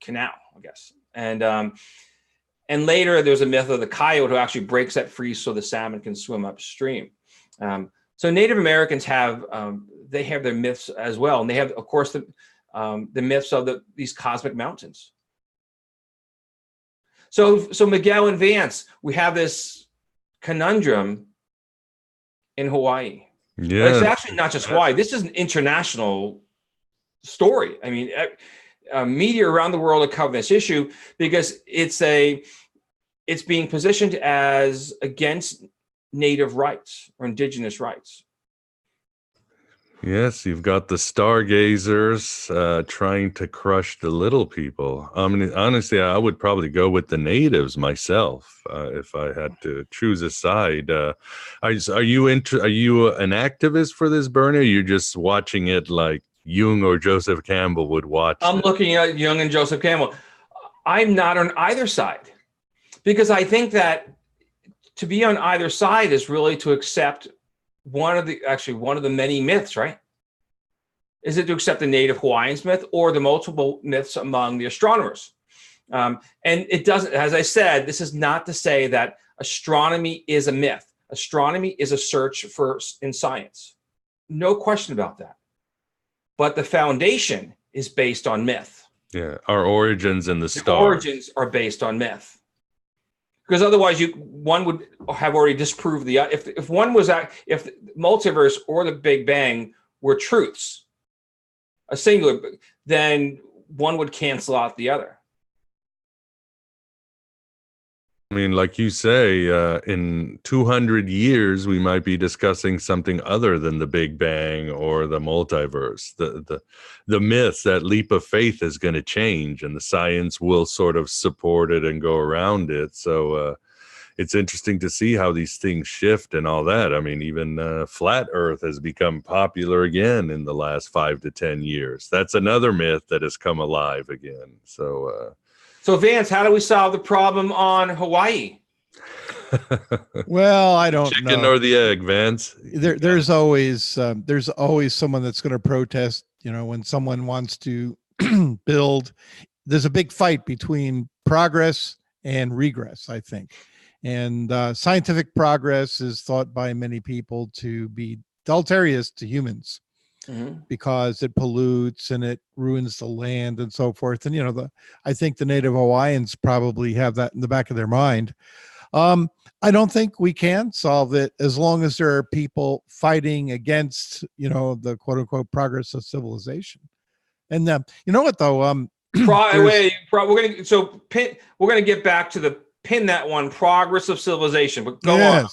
canal, I guess. And later there's a myth of the coyote who actually breaks that free so the salmon can swim upstream. So Native Americans have their myths as well, and they have, of course, the myths of these cosmic mountains. So Miguel and Vance, we have this conundrum in Hawaii. Yeah, it's actually not just Hawaii. This is an international story. I mean, media around the world are covering this issue because it's being positioned as against native rights or indigenous rights. Yes, you've got the stargazers trying to crush the little people. I mean, honestly, I would probably go with the natives myself if I had to choose a side. Are you an activist for this, Bernie? Or are you just watching it like Jung or Joseph Campbell would watch? I'm looking at Jung and Joseph Campbell. I'm not on either side because I think that to be on either side is really to accept one of the many myths, right? Is it to accept the native Hawaiians myth or the multiple myths among the astronomers? And it doesn't, as I said, this is not to say that astronomy is a myth. Astronomy is a search in science. No question about that. But the foundation is based on myth. Yeah, our origins in the stars. The origins are based on myth. Because otherwise, one would have already disproved if multiverse or the Big Bang were truths, a singular, then one would cancel out the other. I mean, like you say, in 200 years, we might be discussing something other than the Big Bang or the multiverse. The myths, that leap of faith is going to change, and the science will sort of support it and go around it. So it's interesting to see how these things shift and all that. I mean, even flat Earth has become popular again in the last 5 to 10 years. That's another myth that has come alive again. So Vance, how do we solve the problem on Hawaii? Well, I don't Chicken know. or the egg, Vance? There's always someone that's going to protest. You know, when someone wants to build, there's a big fight between progress and regress, I think. And scientific progress is thought by many people to be deleterious to humans. Because it pollutes and it ruins the land and so forth. And, you know, I think the native Hawaiians probably have that in the back of their mind. I don't think we can solve it as long as there are people fighting against, you know, the quote unquote progress of civilization. And you know what, though? We're going to get back to the pin that one, progress of civilization, but go on.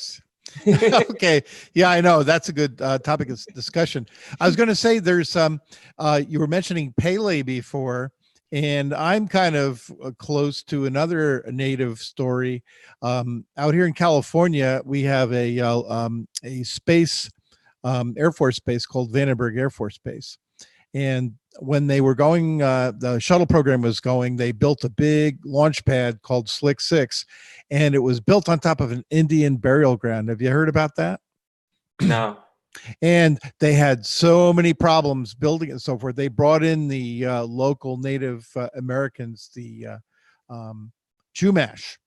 Okay. Yeah, I know. That's a good topic of discussion. I was going to say there's you were mentioning Pele before, and I'm kind of close to another native story. Out here in California, we have a space, Air Force base called Vandenberg Air Force Base. And when they were going, the shuttle program was going, they built a big launch pad called Slick 6, and it was built on top of an Indian burial ground. Have you heard about that? No. And they had so many problems building it and so forth. They brought in the local Native Americans, the Chumash,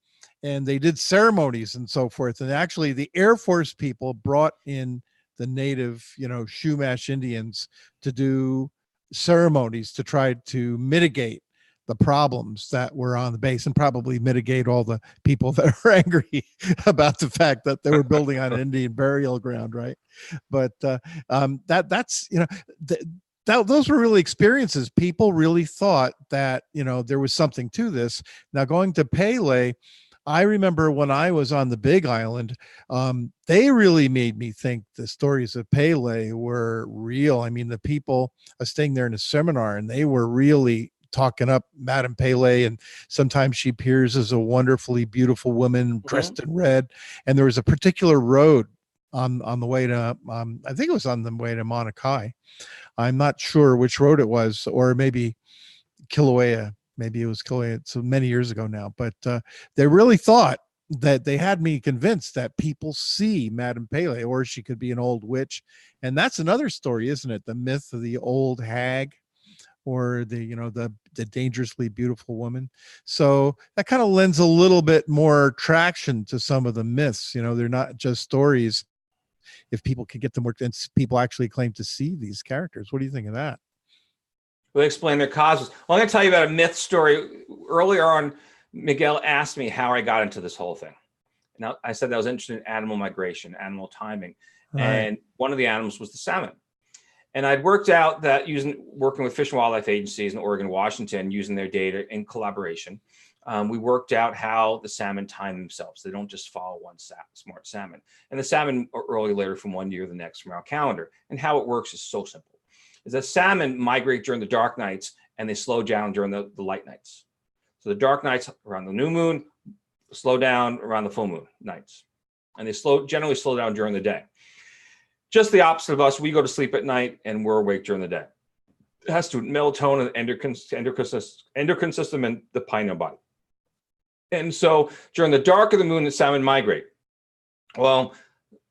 and they did ceremonies and so forth. And actually, the Air Force people brought in the native, Chumash Indians to do ceremonies to try to mitigate the problems that were on the base and probably mitigate all the people that are angry about the fact that they were building on an Indian burial ground, right? But that's those were really experiences. People really thought that there was something to this. Now, going to Pele, I remember when I was on the Big Island, they really made me think the stories of Pele were real. I mean, the people, I was staying there in a seminar, and they were really talking up Madame Pele, and sometimes she appears as a wonderfully beautiful woman dressed in red. And there was a particular road on the way to, I think it was on the way to Mauna Kea. I'm not sure which road it was, or maybe Kilauea. Maybe it was Kilauea. So many years ago now, but they really thought that they had me convinced that people see Madame Pele, or she could be an old witch. And that's another story, isn't it? The myth of the old hag, or the, you know, the dangerously beautiful woman. So that kind of lends a little bit more traction to some of the myths. You know, they're not just stories. If people can get them worked, and people actually claim to see these characters. What do you think of that? Will explain their causes. Well, I'm going to tell you about a myth story. Earlier on, Miguel asked me how I got into this whole thing. Now, I said that I was interested in animal migration, animal timing, Right. and one of the animals was the salmon. And I'd worked out that working with Fish and Wildlife agencies in Oregon, Washington, using their data in collaboration, we worked out how the salmon time themselves. They don't just follow one smart salmon. And the salmon are early, later from one year to the next from our calendar. And how it works is so simple. Is that salmon migrate during the dark nights, and they slow down during the light nights. So the dark nights around the new moon, slow down around the full moon nights. And they generally slow down during the day. Just the opposite of us. We go to sleep at night and we're awake during the day. It has to do with melatonin, endocrine system, and the pineal body. And so during the dark of the moon, the salmon migrate. Well,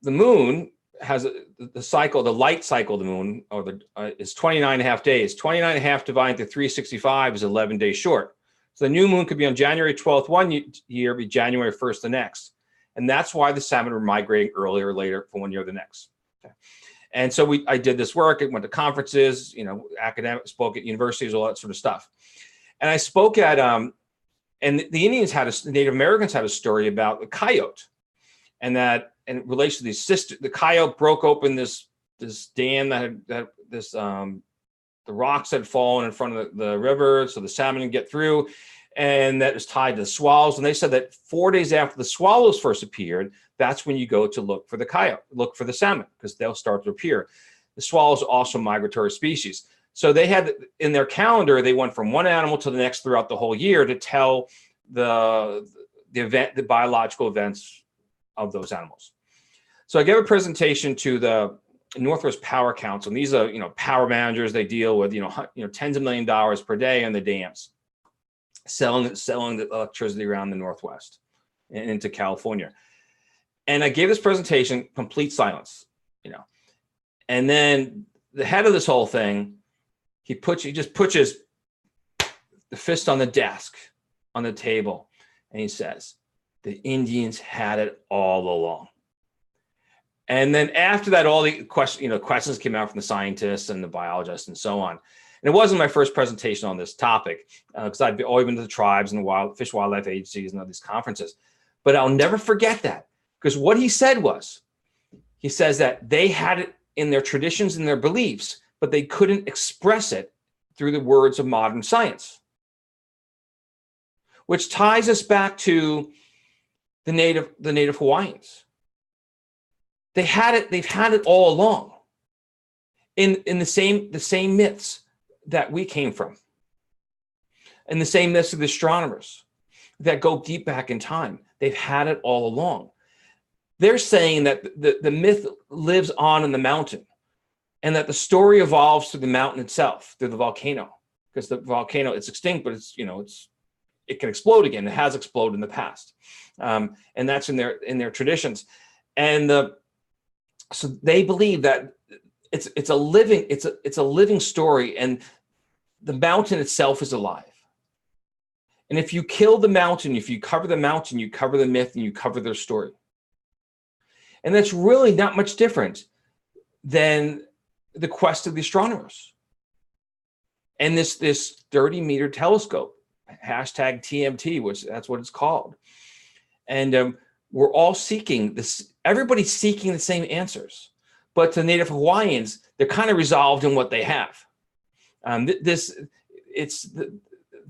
the moon has the cycle, the light cycle of the moon, or is 29 and a half days. 29 and a half divided to 365 is 11 days short. So the new moon could be on January 12th one year, be January 1st the next. And that's why the salmon are migrating earlier or later from one year to the next. Okay. And so I did this work. I went to conferences, you know, academic, spoke at universities, all that sort of stuff. And I spoke at, and the Indians the Native Americans had a story about the coyote, and that in relation to these sisters, the coyote broke open this dam the rocks had fallen in front of the river, so the salmon didn't get through, and that was tied to the swallows. And they said that 4 days after the swallows first appeared, that's when you go to look for the coyote, look for the salmon, because they'll start to appear. The swallows are also migratory species. So they had in their calendar, they went from one animal to the next throughout the whole year to tell the biological events of those animals. So I gave a presentation to the Northwest Power Council. And these are, you know, power managers. They deal with, tens of $1 million per day on the dams, selling the electricity around the Northwest and into California. And I gave this presentation, complete silence, and then the head of this whole thing, he just puts the fist on the desk, on the table, and he says, the Indians had it all along. And then after that, all the questions came out from the scientists and the biologists and so on. And it wasn't my first presentation on this topic, because I'd always been to the tribes and the Fish Wildlife agencies and all these conferences. But I'll never forget that, because what he said was, he says that they had it in their traditions and their beliefs, but they couldn't express it through the words of modern science. Which ties us back to the native Hawaiians. They've had it all along in the same myths that we came from, and the same myths of the astronomers that go deep back in time. They've had it all along. They're saying that the myth lives on in the mountain, and that the story evolves through the mountain itself, through the volcano, because the volcano, it's extinct, but it can explode again. It has exploded in the past, and that's in their traditions. And so they believe that it's a living story, and the mountain itself is alive. And if you kill the mountain, if you cover the mountain, you cover the myth and you cover their story. And that's really not much different than the quest of the astronomers. And this 30-meter telescope, hashtag TMT, which that's what it's called. And we're all seeking this. Everybody's seeking the same answers, but to Native Hawaiians, they're kind of resolved in what they have.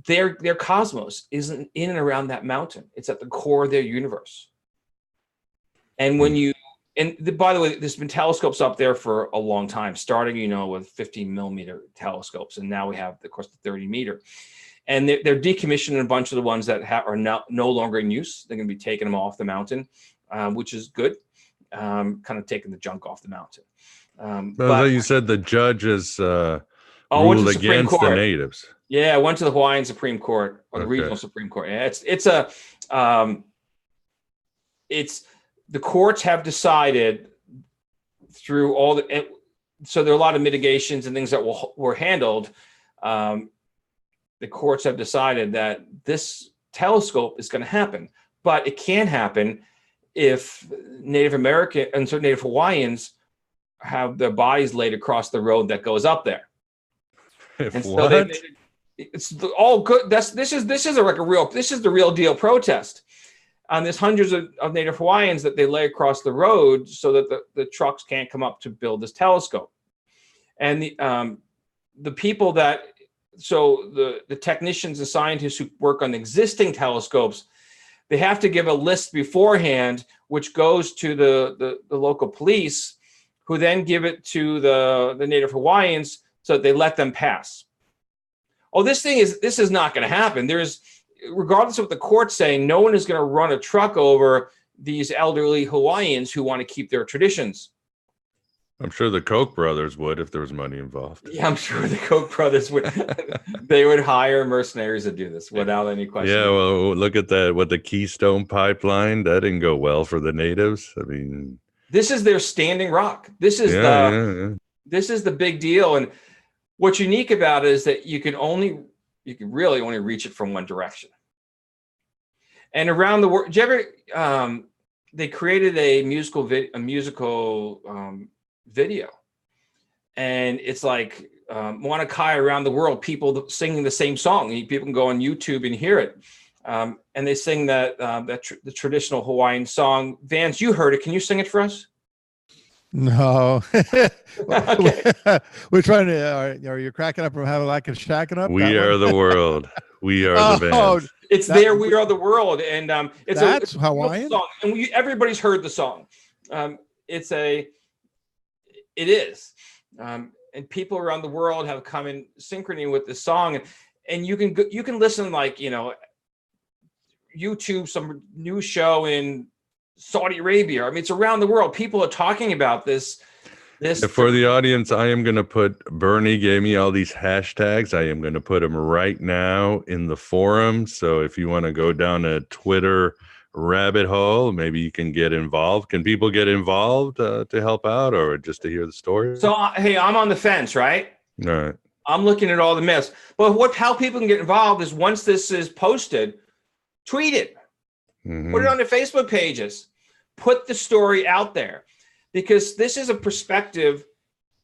their cosmos isn't in and around that mountain. It's at the core of their universe. And when you, by the way, there's been telescopes up there for a long time, starting, with 15 millimeter telescopes. And now we have, of course, the 30 meter. And they're decommissioning a bunch of the ones that are no longer in use. They're going to be taking them off the mountain, which is good. Kind of taking the junk off the mountain. But you said the judges ruled against the natives. Yeah, I went to the Hawaiian Supreme Court, or the regional Supreme Court. Yeah, it's the courts have decided through all the, so there are a lot of mitigations and things that were handled. The courts have decided that this telescope is going to happen, but it can happen if Native American and so Native Hawaiians have their bodies laid across the road that goes up there. And so it's all good. This is the real deal protest. There's hundreds of Native Hawaiians that they lay across the road so that the trucks can't come up to build this telescope. And the people that, so the technicians and scientists who work on existing telescopes, they have to give a list beforehand, which goes to the local police, who then give it to the Native Hawaiians so that they let them pass. Oh, this is not going to happen. Regardless of what the court's saying, no one is going to run a truck over these elderly Hawaiians who want to keep their traditions. I'm sure the Koch brothers would if there was money involved. Yeah, I'm sure the Koch brothers would. They would hire mercenaries to do this without any question. Yeah, well, look at that. What the Keystone Pipeline, that didn't go well for the natives. I mean, this is their standing rock. This is this is the big deal. And what's unique about it is that you can really only reach it from one direction. And around the world, they created a musical video, and it's like Mauna Kea around the world, people singing the same song. People can go on YouTube and hear it, and they sing the traditional Hawaiian song. Vance, you heard it. Can you sing it for us? No. We're trying to. Are you cracking up from having like a shacking up? We are the world. We are the band. It's there. We are the world, and it's Hawaiian song, and everybody's heard the song. It is, and people around the world have come in synchrony with this song, and you can listen, like, YouTube, some news show in Saudi Arabia. I mean, it's around the world. People are talking about this. For the audience, I am going to put, Bernie gave me all these hashtags. I am going to put them right now in the forum. So if you want to go down a Twitter rabbit hole, maybe you can get involved. Can people get involved to help out, or just to hear the story? So, hey, I'm on the fence, right? All right. I'm looking at all the myths. But how people can get involved is, once this is posted, tweet it. Mm-hmm. Put it on their Facebook pages. Put the story out there. Because this is a perspective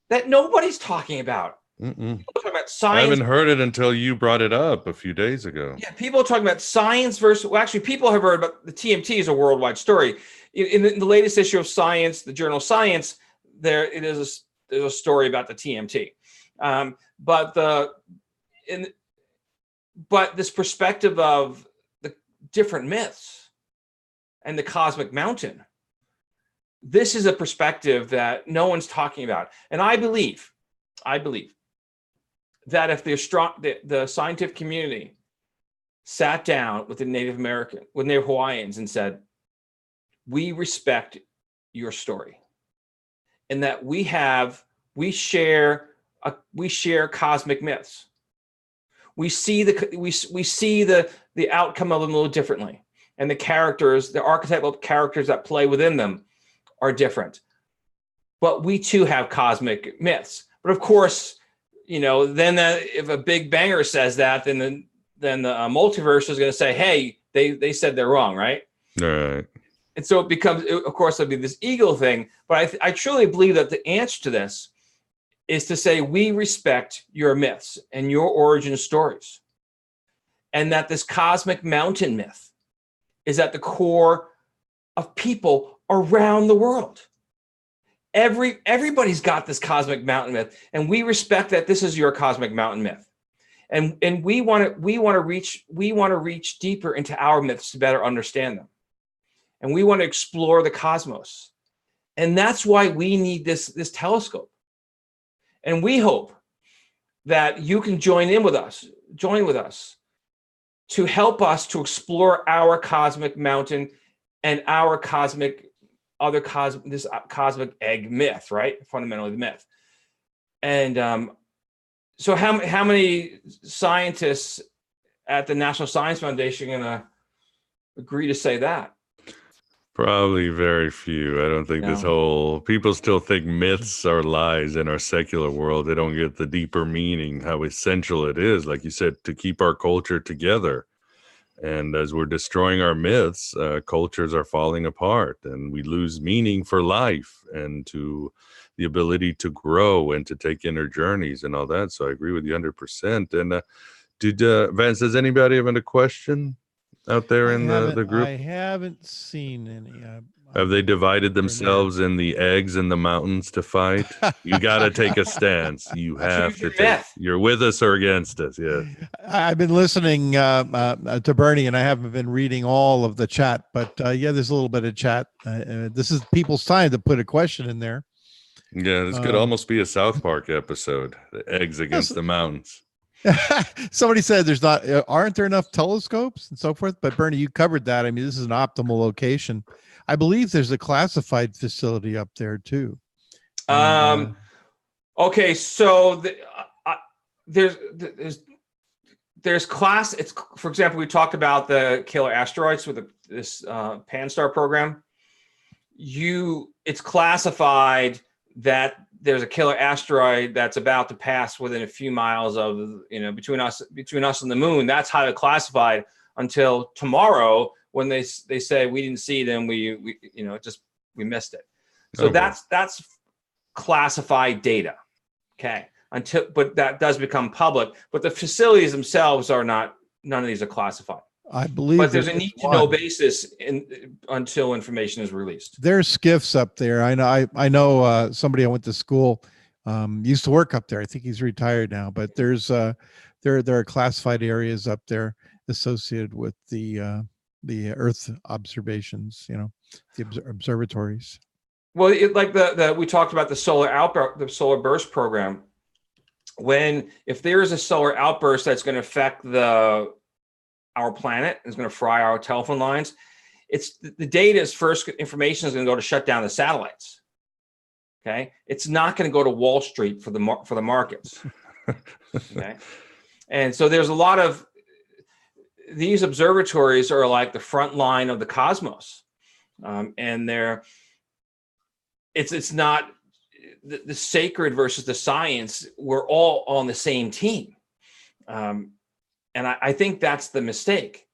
that nobody's talking about. People talk about science. I haven't heard it until you brought it up a few days ago. Yeah, people are talking about science versus, well, actually, people have heard about the TMT is a worldwide story. In the latest issue of Science, the journal Science, there's a story about the TMT. But this perspective of the different myths and the cosmic mountain, this is a perspective that no one's talking about. And I believe that if the scientific community sat down with the Native Hawaiians and said, we respect your story, and that we share cosmic myths. We see the outcome of them a little differently, and the characters, the archetypal characters that play within them, are different, but we too have cosmic myths. But of course, then if a big banger says that, then the multiverse is going to say, hey, they said they're wrong, right? All right. And so it becomes, of course, it'll be this ego thing. But I truly believe that the answer to this is to say, we respect your myths and your origin stories, and that this cosmic mountain myth is at the core of people around the world. Everybody's got this cosmic mountain myth, and we respect that this is your cosmic mountain myth. And we want to reach deeper into our myths to better understand them. And we want to explore the cosmos. And that's why we need this telescope. And we hope that you can join with us to help us to explore our cosmic mountain and our cosmic egg myth, right? Fundamentally the myth. And so how many scientists at the National Science Foundation are going to agree to say that? Probably very few. I don't think people still think myths are lies in our secular world. They don't get the deeper meaning, how essential it is, like you said, to keep our culture together. And as we're destroying our myths, cultures are falling apart, and we lose meaning for life and to the ability to grow and to take inner journeys and all that. So I agree with you 100%. And Vance, does anybody have a question out there in the group? I haven't seen any. Have they divided themselves in the eggs and the mountains to fight? You got to take a stance. You have to you're with us or against us. Yeah. I've been listening to Bernie, and I haven't been reading all of the chat, but yeah, there's a little bit of chat. This is people's time to put a question in there. Yeah, this could almost be a South Park episode, the eggs against the mountains. Somebody said aren't there enough telescopes and so forth? But Bernie, you covered that. I mean, this is an optimal location. I believe there's a classified facility up there too. Okay, so there's class. It's, for example, we talked about the killer asteroids with this Pan-STAR program. It's classified that there's a killer asteroid that's about to pass within a few miles of, between us and the moon. That's highly classified until tomorrow when they say we didn't see them. We missed it. So that's classified data. Okay. But that does become public, but the facilities themselves are not, none of these are classified. I believe, but there's a need to know basis until information is released. There's skiffs up there. I know somebody I went to school used to work up there. I think he's retired now, but there's there are classified areas up there associated with the Earth observations. The observatories. Well, we talked about the solar burst program. If there is a solar outburst that's going to affect our planet, is going to fry our telephone lines, the data's first information is going to go to shut down the satellites. Okay, it's not going to go to Wall Street for the markets. Okay, and so there's a lot of these observatories are like the front line of the cosmos, and it's not the sacred versus the science. We're all on the same team. And I think that's the mistake.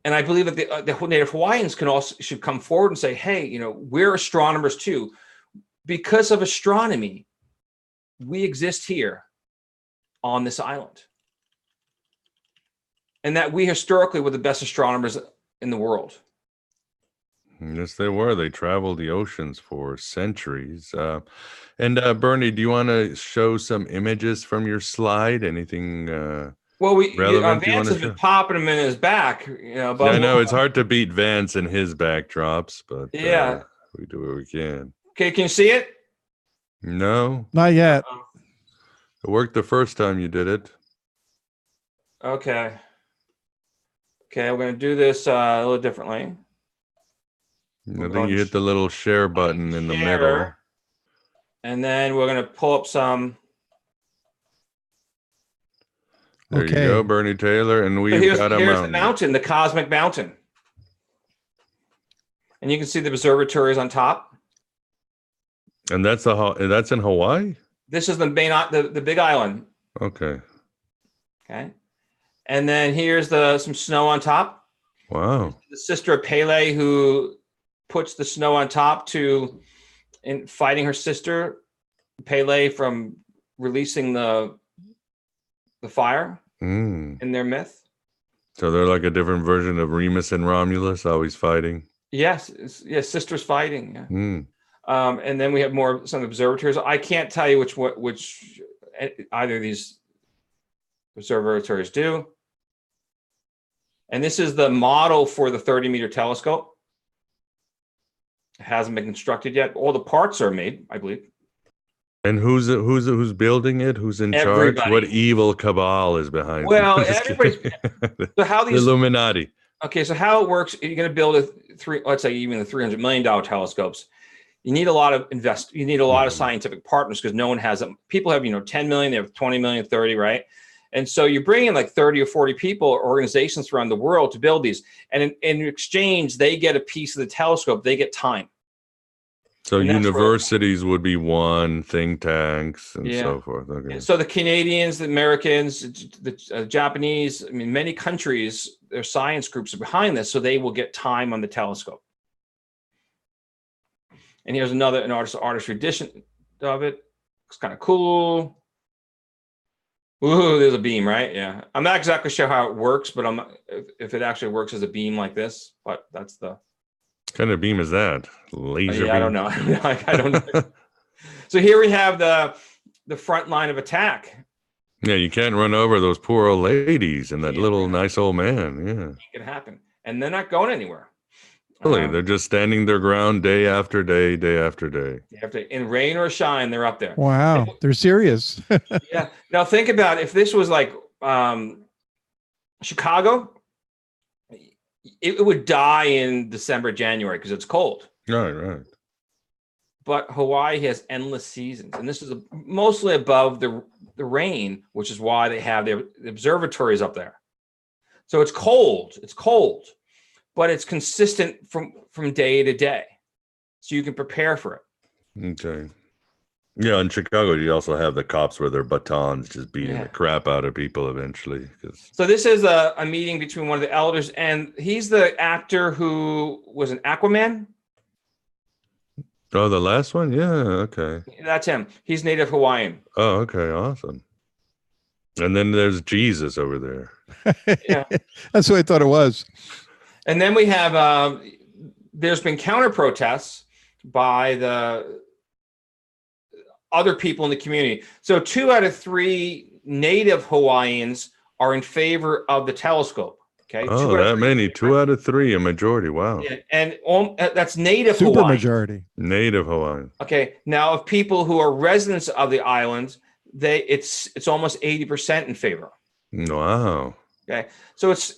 And I believe that the Native Hawaiians should come forward and say, hey, we're astronomers too. Because of astronomy, we exist here on this island. And that we historically were the best astronomers in the world. Yes, they were. They traveled the oceans for centuries. And Bernie, do you want to show some images from your slide? Anything well, relevant Vance has been popping them in his back. But yeah, I know it's hard to beat Vance and his backdrops, but yeah, we do what we can. Okay, can you see it? No, not yet. It worked the first time you did it. Okay, we're going to do this a little differently. I think you hit the little share button in the middle. And then we're going to pull up some. There you go, Bernie Taylor. And we've got a mountain. The mountain, the cosmic mountain. And you can see the observatories on top. And that's in Hawaii? This is the big island. Okay. Okay. And then here's some snow on top. Wow. The sister of Pele who puts the snow on top in fighting her sister Pele from releasing the fire in their myth. So they're like a different version of Remus and Romulus, always fighting. Yes, sisters fighting. Yeah. And then we have some observatories. I can't tell you which either of these observatories do. And this is the model for the 30-meter telescope. It hasn't been constructed yet. All the parts are made, I believe. And who's building it? Who's in Everybody. charge? What evil cabal is behind it? Well, I'm just everybody's. kidding. So how The these? Illuminati. Okay, so how it works? You're going to build let's say even the $300 million telescopes. You need a lot of You need a lot of scientific partners because no one has them. People have 10 million, they have 20 million, 30, right? And so you bring in like 30 or 40 people or organizations around the world to build these, and in exchange, they get a piece of the telescope. They get time. So universities would be one, think tanks, and so forth. Okay. And so the Canadians, the Americans, the Japanese, I mean, many countries, their science groups are behind this, so they will get time on the telescope. And here's an artist rendition of it. It's kind of cool. Ooh, there's a beam, right? Yeah. I'm not exactly sure how it works, but if it actually works as a beam like this, but that's the. What kind of beam is that? Laser beam? I don't know. I don't know. So here we have the front line of attack. Yeah, you can't run over those poor old ladies and that little nice old man. Yeah. It can happen. And they're not going anywhere. Really, they're just standing their ground day after day, day after day. In rain or shine, they're up there. Wow, they're serious. Yeah. Now think about if this was like Chicago, it would die in December, January because it's cold. Right. But Hawaii has endless seasons, and this is mostly above the rain, which is why they have the observatories up there. So it's cold. It's cold. But it's consistent from day to day, so you can prepare for it. Okay. Yeah, in Chicago, you also have the cops with their batons just beating the crap out of people eventually. So this is a meeting between one of the elders, and he's the actor who was an Aquaman. Oh, the last one? Yeah, okay. That's him. He's native Hawaiian. Oh, okay, awesome. And then there's Jesus over there. Yeah. That's what I thought it was. And then we have, there's been counter protests by the other people in the community. So 2 out of 3 native Hawaiians are in favor of the telescope. Okay. Oh, that many. 2 out of 3, a majority. Wow. Yeah, and that's native Super Hawaiian. majority. Native Hawaiian. Okay. Now, of people who are residents of the island, it's almost 80% in favor. Wow. Okay, so it's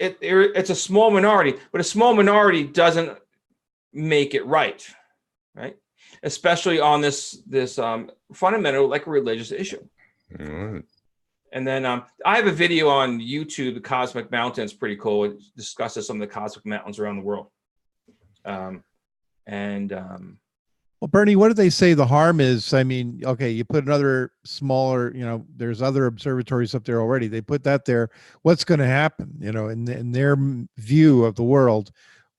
a small minority, but a small minority doesn't make it right? Especially on this fundamental, like a religious issue. All right. And then I have a video on YouTube, the Cosmic Mountains, pretty cool. It discusses some of the cosmic mountains around the world. Well, Bernie, what do they say the harm is? I mean, okay, you put another smaller, there's other observatories up there already. They put that there. What's going to happen, in their view of the world?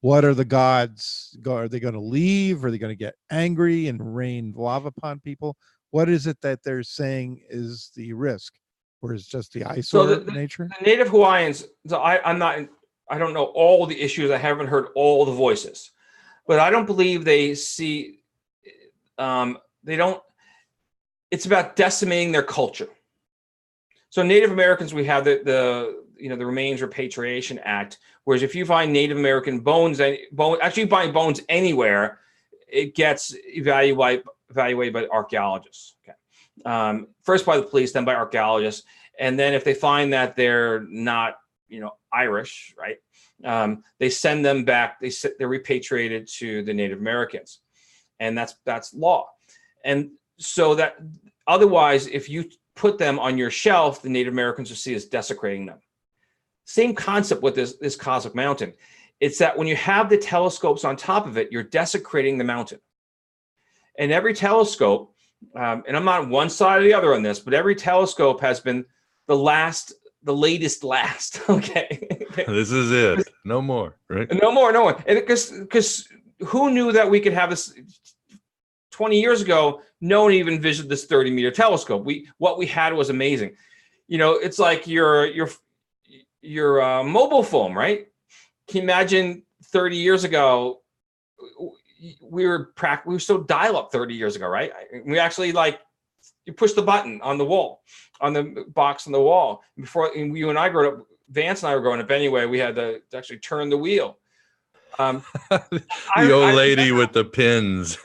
What are the gods? Are they going to leave? Are they going to get angry and rain lava upon people? What is it that they're saying is the risk? Or is just the eyesore nature? The native Hawaiians, so I don't know all the issues. I haven't heard all the voices, but I don't believe they see. It's about decimating their culture. So Native Americans, we have the Remains Repatriation Act, whereas if you find Native American bones, actually you find bones anywhere, it gets evaluated by archaeologists. Okay. First by the police, then by archaeologists. And then if they find that they're not, Irish, right? They send them back, they're repatriated to the Native Americans. And that's law. And so that otherwise, if you put them on your shelf, the Native Americans will see as desecrating them. Same concept with this cosmic mountain. It's that when you have the telescopes on top of it, you're desecrating the mountain. And every telescope, and I'm not on one side or the other on this, but every telescope has been the latest last. Okay. This is it. No more, right? No more. And because who knew that we could have this 20 years ago? No one even envisioned this 30-meter telescope. What we had was amazing. It's like your mobile phone, right? Can you imagine 30 years ago? We were still dial-up 30 years ago, right? We actually You push the button on the wall, on the box on the wall. Before you and I grew up, Vance and I were growing up anyway, we had to actually turn the wheel. The old lady with the pins.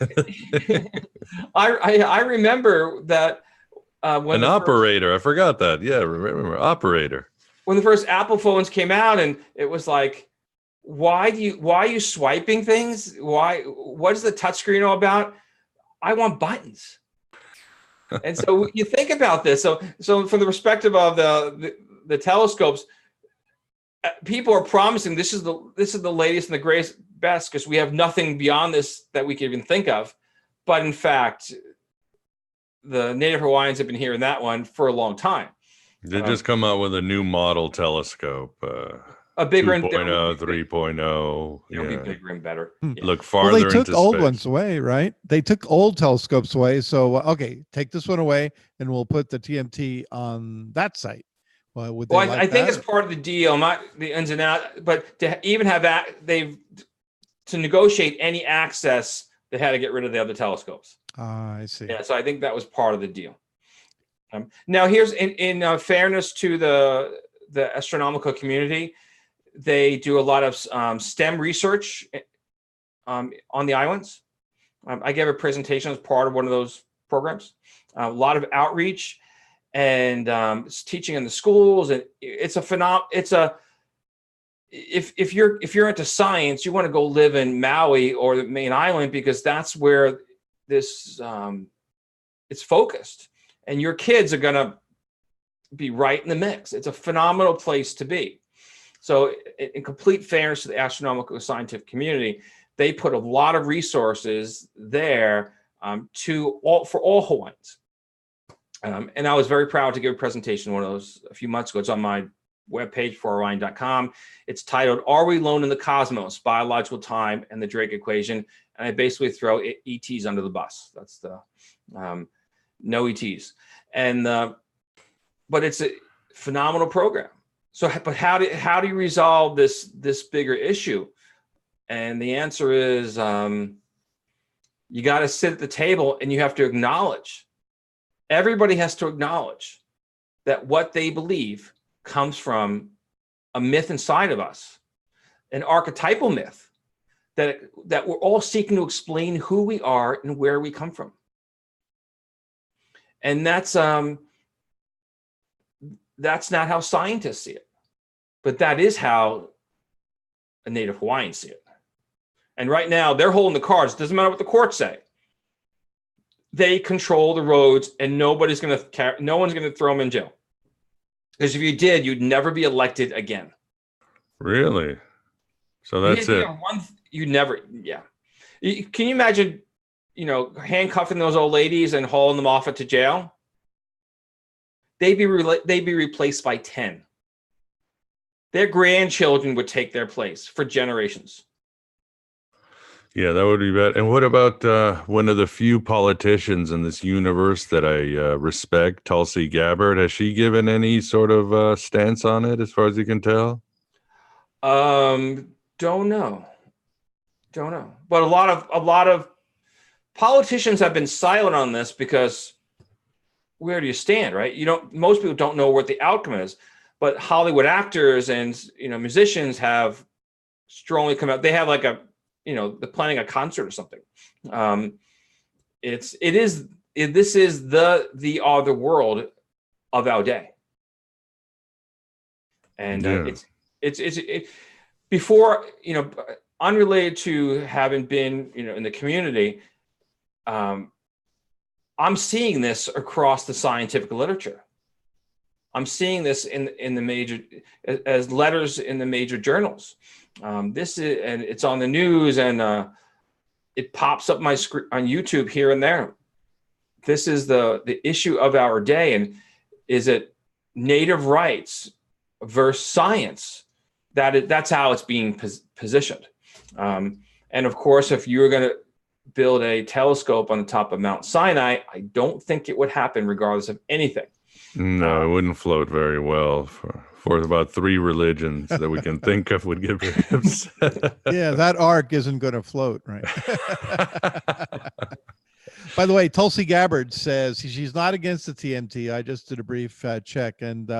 I remember that when an operator. I forgot that. Yeah, remember operator. When the first Apple phones came out, and it was like, why are you swiping things? What is the touchscreen all about? I want buttons. And so you think about this. So from the perspective of the telescopes, people are promising this is the latest and the greatest best because we have nothing beyond this that we can even think of. But in fact, the Native Hawaiians have been hearing that one for a long time. They just come out with a new model telescope. A bigger 2.0, 3.0. It'll be bigger and better. Yeah. Look farther into they took old space. ones away, right? They took old telescopes away. So, okay, take this one away and we'll put the TMT on that site. Well, would they I think it's part of the deal, not the ins and outs, but to even have that, to negotiate any access, they had to get rid of the other telescopes. I see. Yeah, so I think that was part of the deal. Now, here's in fairness to the astronomical community, they do a lot of STEM research on the islands. I gave a presentation as part of one of those programs. A lot of outreach and teaching in the schools, and it's if you're into science, you want to go live in Maui or the main island because that's where this it's focused, and your kids are gonna be right in the mix. It's a phenomenal place to be. So in complete fairness to the astronomical scientific community, they put a lot of resources there for all Hawaiians. And I was very proud to give a presentation, one of those a few months ago. It's on my webpage for Orion.com. It's titled, "Are We Alone in the Cosmos? Biological Time and the Drake Equation." And I basically throw ETs under the bus. That's the no ETs. And but it's a phenomenal program. So, but how do you resolve this bigger issue? And the answer is you got to sit at the table and you have to acknowledge. Everybody has to acknowledge that what they believe comes from a myth inside of us, an archetypal myth that we're all seeking to explain who we are and where we come from. And that's not how scientists see it, but that is how a Native Hawaiian see it. And right now they're holding the cards. It doesn't matter what the courts say. They control the roads, and no one's going to throw them in jail. Because if you did, you'd never be elected again. Really? So that's it. You never, yeah. Can you imagine, handcuffing those old ladies and hauling them off to jail? They'd be replaced by 10. Their grandchildren would take their place for generations. Yeah, that would be bad. And what about one of the few politicians in this universe that I respect, Tulsi Gabbard? Has she given any sort of stance on it, as far as you can tell? Don't know. But a lot of politicians have been silent on this because where do you stand, right? Most people don't know what the outcome is. But Hollywood actors and musicians have strongly come out. They have like they're planning a concert or something. This is the other world of our day. And it's before, unrelated to having been, in the community, I'm seeing this across the scientific literature. I'm seeing this in the major, as letters in the major journals. And it's on the news, and it pops up my screen on YouTube here and there. This is the issue of our day, and is it native rights versus science? That's how it's being positioned. And of course, if you're going to build a telescope on the top of Mount Sinai, I don't think it would happen regardless of anything. No, it wouldn't float very well for about 3 religions that we can think of would get perhaps. Yeah, that ark isn't going to float, right? By the way, Tulsi Gabbard says she's not against the TMT. I just did a brief check, and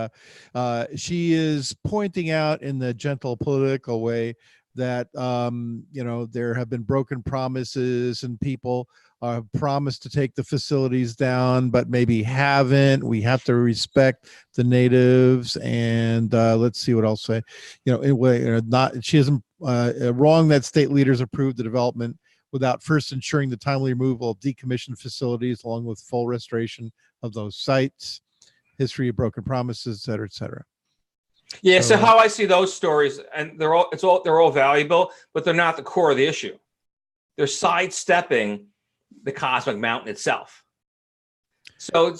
she is pointing out in the gentle political way that there have been broken promises, and people have promised to take the facilities down, but maybe haven't. We have to respect the natives, and let's see what I'll say. She isn't wrong that state leaders approved the development without first ensuring the timely removal of decommissioned facilities, along with full restoration of those sites. History of broken promises, et cetera, et cetera. Yeah. So how I see those stories, and they're all valuable, but they're not the core of the issue. They're sidestepping the cosmic mountain itself. So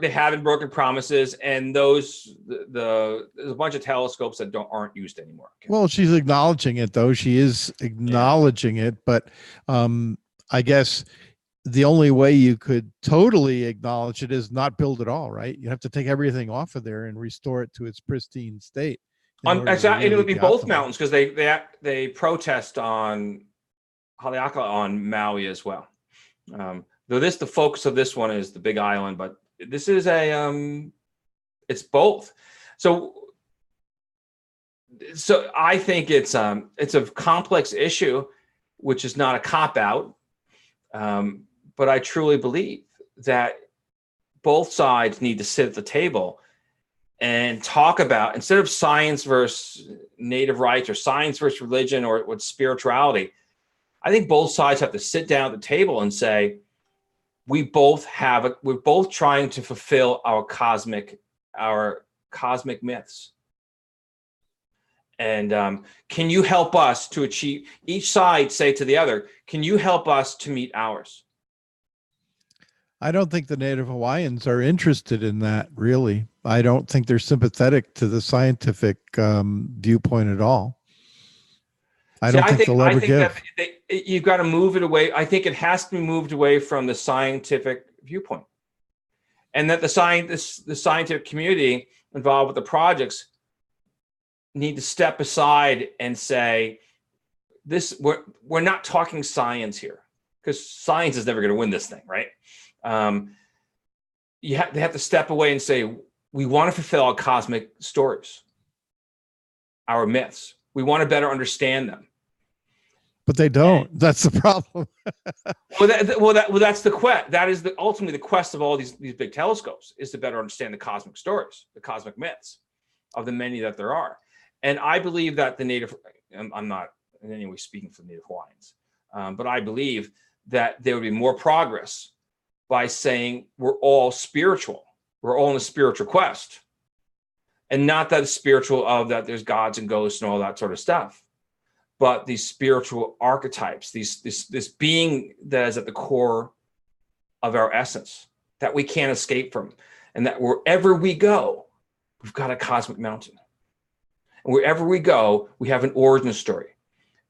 they haven't broken promises, and there's a bunch of telescopes that aren't used anymore. Well, she's acknowledging it, though. She is acknowledging it, but I guess the only way you could totally acknowledge it is not build at all, right? You have to take everything off of there and restore it to its pristine state. It would be both mountains, because they protest on Haleakala on Maui as well. Though the focus of this one is the Big Island, but this is it's both. So I think it's a complex issue, which is not a cop-out. But I truly believe that both sides need to sit at the table and talk about, instead of science versus native rights or science versus religion or with spirituality, I think both sides have to sit down at the table and say, we're both trying to fulfill our cosmic myths. And can you help us to achieve, each side say to the other, can you help us to meet ours? I don't think the Native Hawaiians are interested in that, really. I don't think they're sympathetic to the scientific viewpoint at all. I think they'll ever give. You've got to move it away. I think it has to be moved away from the scientific viewpoint, and that the scientific community involved with the projects need to step aside and say, we're not talking science here, because science is never going to win this thing, right? They have to step away and say, we want to fulfill our cosmic stories, our myths. We want to better understand them. But they don't. That's the problem. That's the quest. That is ultimately the quest of all these big telescopes, is to better understand the cosmic stories, the cosmic myths of the many that there are. And I believe that I'm not in any way speaking for the Native Hawaiians, but I believe that there would be more progress by saying we're all spiritual. We're all in a spiritual quest. And not that it's spiritual of that there's gods and ghosts and all that sort of stuff, but these spiritual archetypes, this being that is at the core of our essence, that we can't escape from. And that wherever we go, we've got a cosmic mountain. And wherever we go, we have an origin story.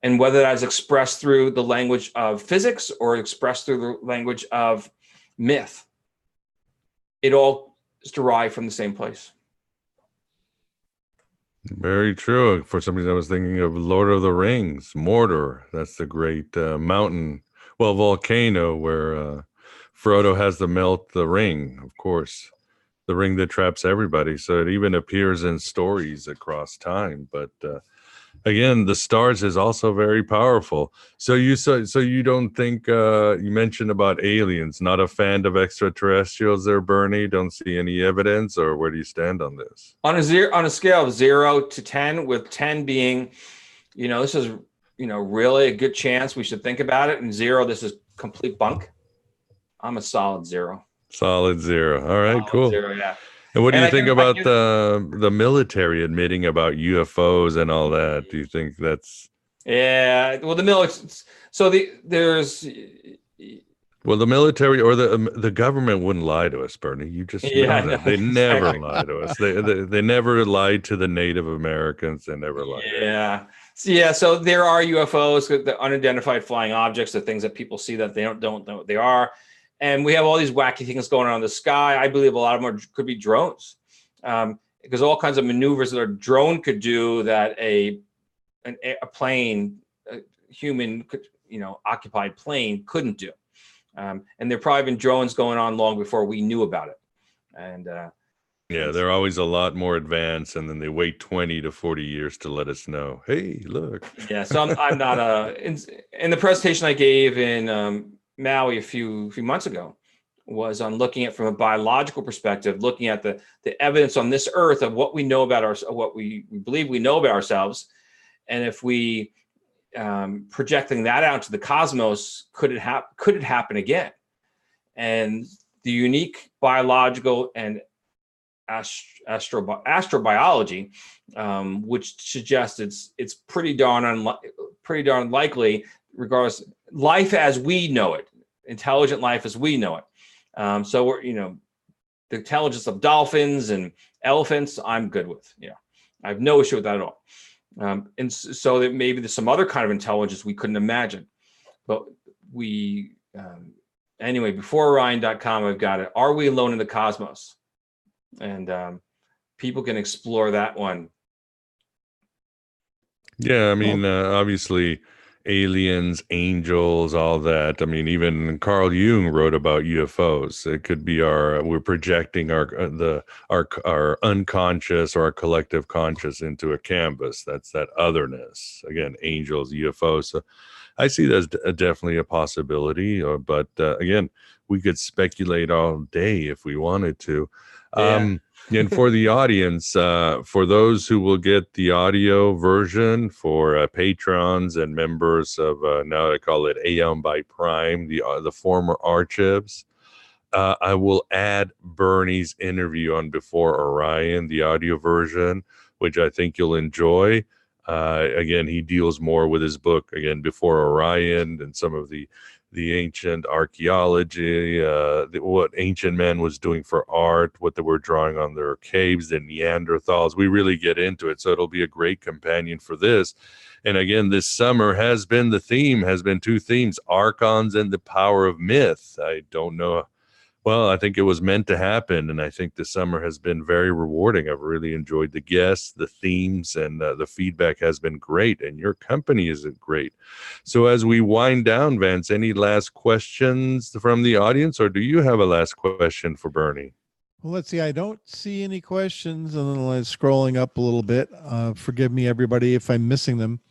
And whether that is expressed through the language of physics or expressed through the language of myth, it all is derived from the same place. Very true. For some reason, I was thinking of Lord of the Rings, Mordor. That's the great volcano where Frodo has to melt the ring, of course, the ring that traps everybody. So it even appears in stories across time. But again, the stars is also very powerful. So you don't think you mentioned about aliens? Not a fan of extraterrestrials there, Bernie? Don't see any evidence, or where do you stand on this? On a scale of 0 to 10, with 10 being, this is really a good chance we should think about it, and 0, this is complete bunk. I'm a solid 0. Solid 0. All right, solid cool. 0, yeah. And what do you think about the military admitting about UFOs and all that? Do you think that's... Yeah, well, the military... So there's... Well, the military or the government wouldn't lie to us, Bernie. You just know that. They never lie to us. They never lied to the Native Americans. They never lied. Yeah. So there are UFOs, the unidentified flying objects, the things that people see that they don't know what they are. And we have all these wacky things going on in the sky. I believe a lot of them could be drones, because all kinds of maneuvers that a drone could do that a plane, a human, occupied plane couldn't do. And there probably been drones going on long before we knew about it. And yeah, they're always a lot more advanced, and then they wait 20 to 40 years to let us know, hey, look. yeah, so I'm not in the presentation I gave in Maui a few months ago was on looking at from a biological perspective, looking at the evidence on this earth of what we know about what we believe we know about ourselves, and if we projecting that out to the cosmos, could it happen again? And the unique biological and astrobiology, which suggests it's pretty darn likely, regardless, life as we know it, intelligent life as we know it. So we're, the intelligence of dolphins and elephants, I'm good with. I have no issue with that at all. And so that maybe there's some other kind of intelligence we couldn't imagine. But we, anyway, before Orion.com, I've got it. Are we alone in the cosmos? And people can explore that one. Yeah, I mean, obviously, aliens, angels, all that. I mean, even Carl Jung wrote about UFOs. It could be we're projecting our unconscious or our collective conscious into a canvas. That's that otherness. Again, angels, UFOs. So I see that as definitely a possibility. But again, we could speculate all day if we wanted to. Yeah. And for the audience, for those who will get the audio version, for patrons and members of now I call it Aeon by Prime, the former archives, I will add Bernie's interview on Before Orion, the audio version, which I think you'll enjoy. Again, he deals more with his book, again, Before Orion, and some of the ancient archaeology, what ancient man was doing for art, what they were drawing on their caves, the Neanderthals. We really get into it. So it'll be a great companion for this. And again, this summer has been two themes, archons and the power of myth. I don't know. Well, I think it was meant to happen, and I think the summer has been very rewarding. I've really enjoyed the guests, the themes, and the feedback has been great, and your company is great. So as we wind down, Vance, any last questions from the audience, or do you have a last question for Bernie? Well, let's see. I don't see any questions, and then I'm scrolling up a little bit. Forgive me, everybody, if I'm missing them.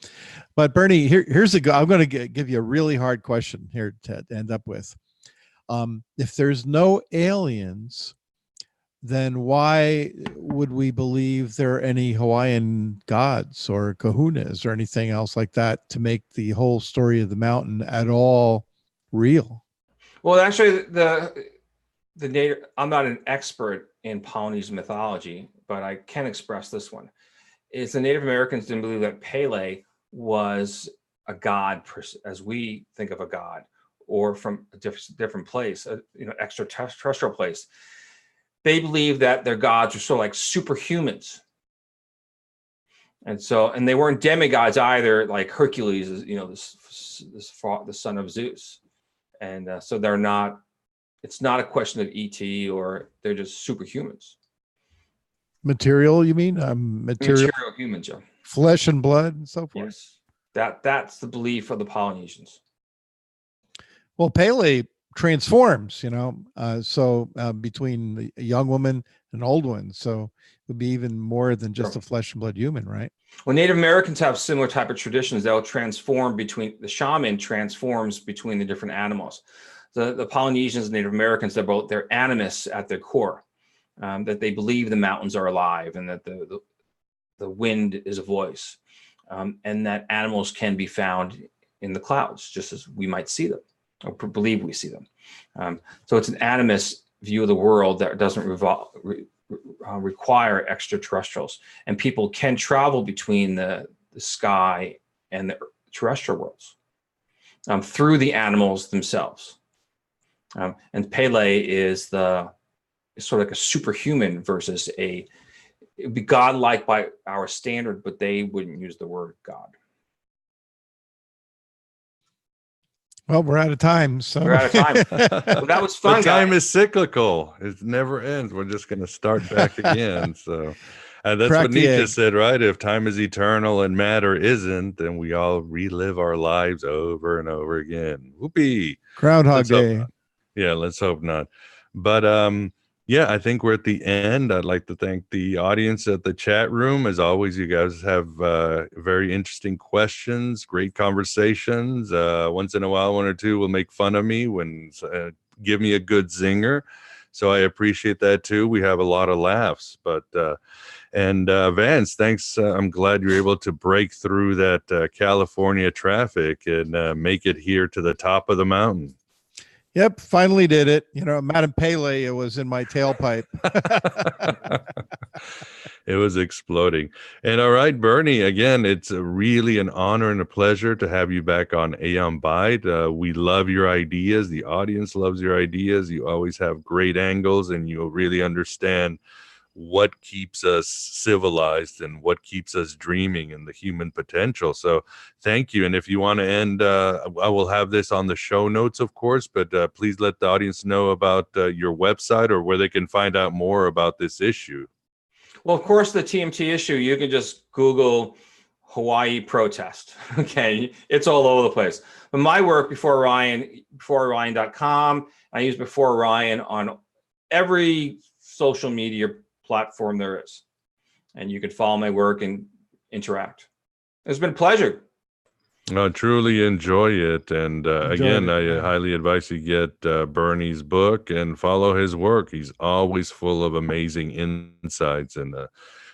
But Bernie, here's I'm going to give you a really hard question here to end up with. If there's no aliens, then why would we believe there are any Hawaiian gods or kahunas or anything else like that to make the whole story of the mountain at all real? Well, actually, the native, I'm not an expert in Polynesian mythology, but I can express this one. It's the Native Americans didn't believe that Pele was a god, as we think of a god, or from a different place, extraterrestrial place. They believed that their gods were sort of like superhumans. And they weren't demigods either, like Hercules is, the son of Zeus. And so it's not a question of ET, or they're just superhumans. Material, you mean? Material humans, yeah. Flesh and blood and so forth? Yes. That's the belief of the Polynesians. Well, Pele transforms, between a young woman and an old one. So it would be even more than just a flesh and blood human, right? Well, Native Americans have similar type of traditions. They'll transform the shaman transforms between the different animals. The Polynesians and Native Americans, they're animists at their core, that they believe the mountains are alive and that the wind is a voice, and that animals can be found in the clouds, just as we might see them, or believe we see them. So it's an animist view of the world that doesn't require extraterrestrials, and people can travel between the sky and the terrestrial worlds through the animals themselves. And Pele is sort of like a superhuman versus it would be godlike by our standard, but they wouldn't use the word God. Well, we're out of time. So we're out of time. Well, that was fun. Time is cyclical. It never ends. We're just going to start back again. So that's what Nietzsche said, right? If time is eternal and matter isn't, then we all relive our lives over and over again. Whoopee. Groundhog Day. Yeah, let's hope not. But yeah, I think we're at the end. I'd like to thank the audience at the chat room. As always, you guys have very interesting questions, great conversations. Once in a while, one or two will make fun of me when give me a good zinger. So I appreciate that too. We have a lot of laughs. But Vance, thanks. I'm glad you're able to break through that California traffic and make it here to the top of the mountain. Yep, finally did it. You know, Madame Pele, it was in my tailpipe. It was exploding. And all right, Bernie, again, it's really an honor and a pleasure to have you back on Aeon Byte. We love your ideas. The audience loves your ideas. You always have great angles, and you really understand what keeps us civilized and what keeps us dreaming and the human potential. So thank you. And if you want to end, I will have this on the show notes, of course, but please let the audience know about your website or where they can find out more about this issue. Well, of course, the TMT issue, you can just Google Hawaii protest. Okay. It's all over the place. But my work before Orion.com, I use before Orion on every social media platform there is, and you can follow my work and interact. It's been a pleasure. I truly enjoy it, and again, I highly advise you get Bernie's book and follow his work. He's always full of amazing insights, and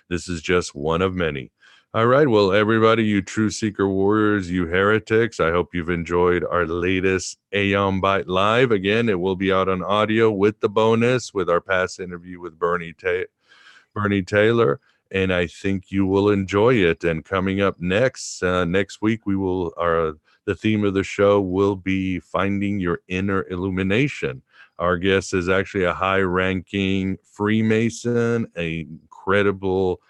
this is just one of many. All right, well, everybody, you true seeker warriors, you heretics, I hope you've enjoyed our latest Aeon Byte Live. Again, it will be out on audio with the bonus with our past interview with Bernie Taylor, and I think you will enjoy it. And coming up next week, the theme of the show will be finding your inner illumination. Our guest is actually a high-ranking Freemason, an incredible,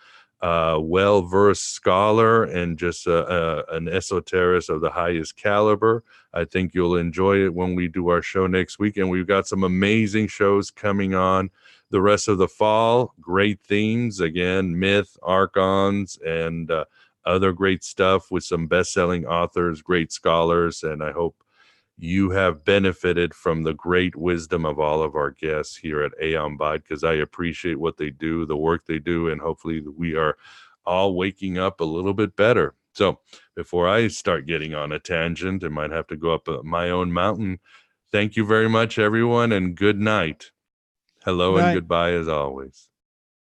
well-versed scholar, and just an esoterist of the highest caliber. I think you'll enjoy it when we do our show next week, and we've got some amazing shows coming on the rest of the fall. Great themes, again, myth, archons, and other great stuff with some best-selling authors, great scholars, and I hope you have benefited from the great wisdom of all of our guests here at Aeon Byte, because I appreciate what they do, the work they do, and hopefully we are all waking up a little bit better. So before I start getting on a tangent and might have to go up my own mountain, thank you very much, everyone, and good night. Hello and goodbye as always.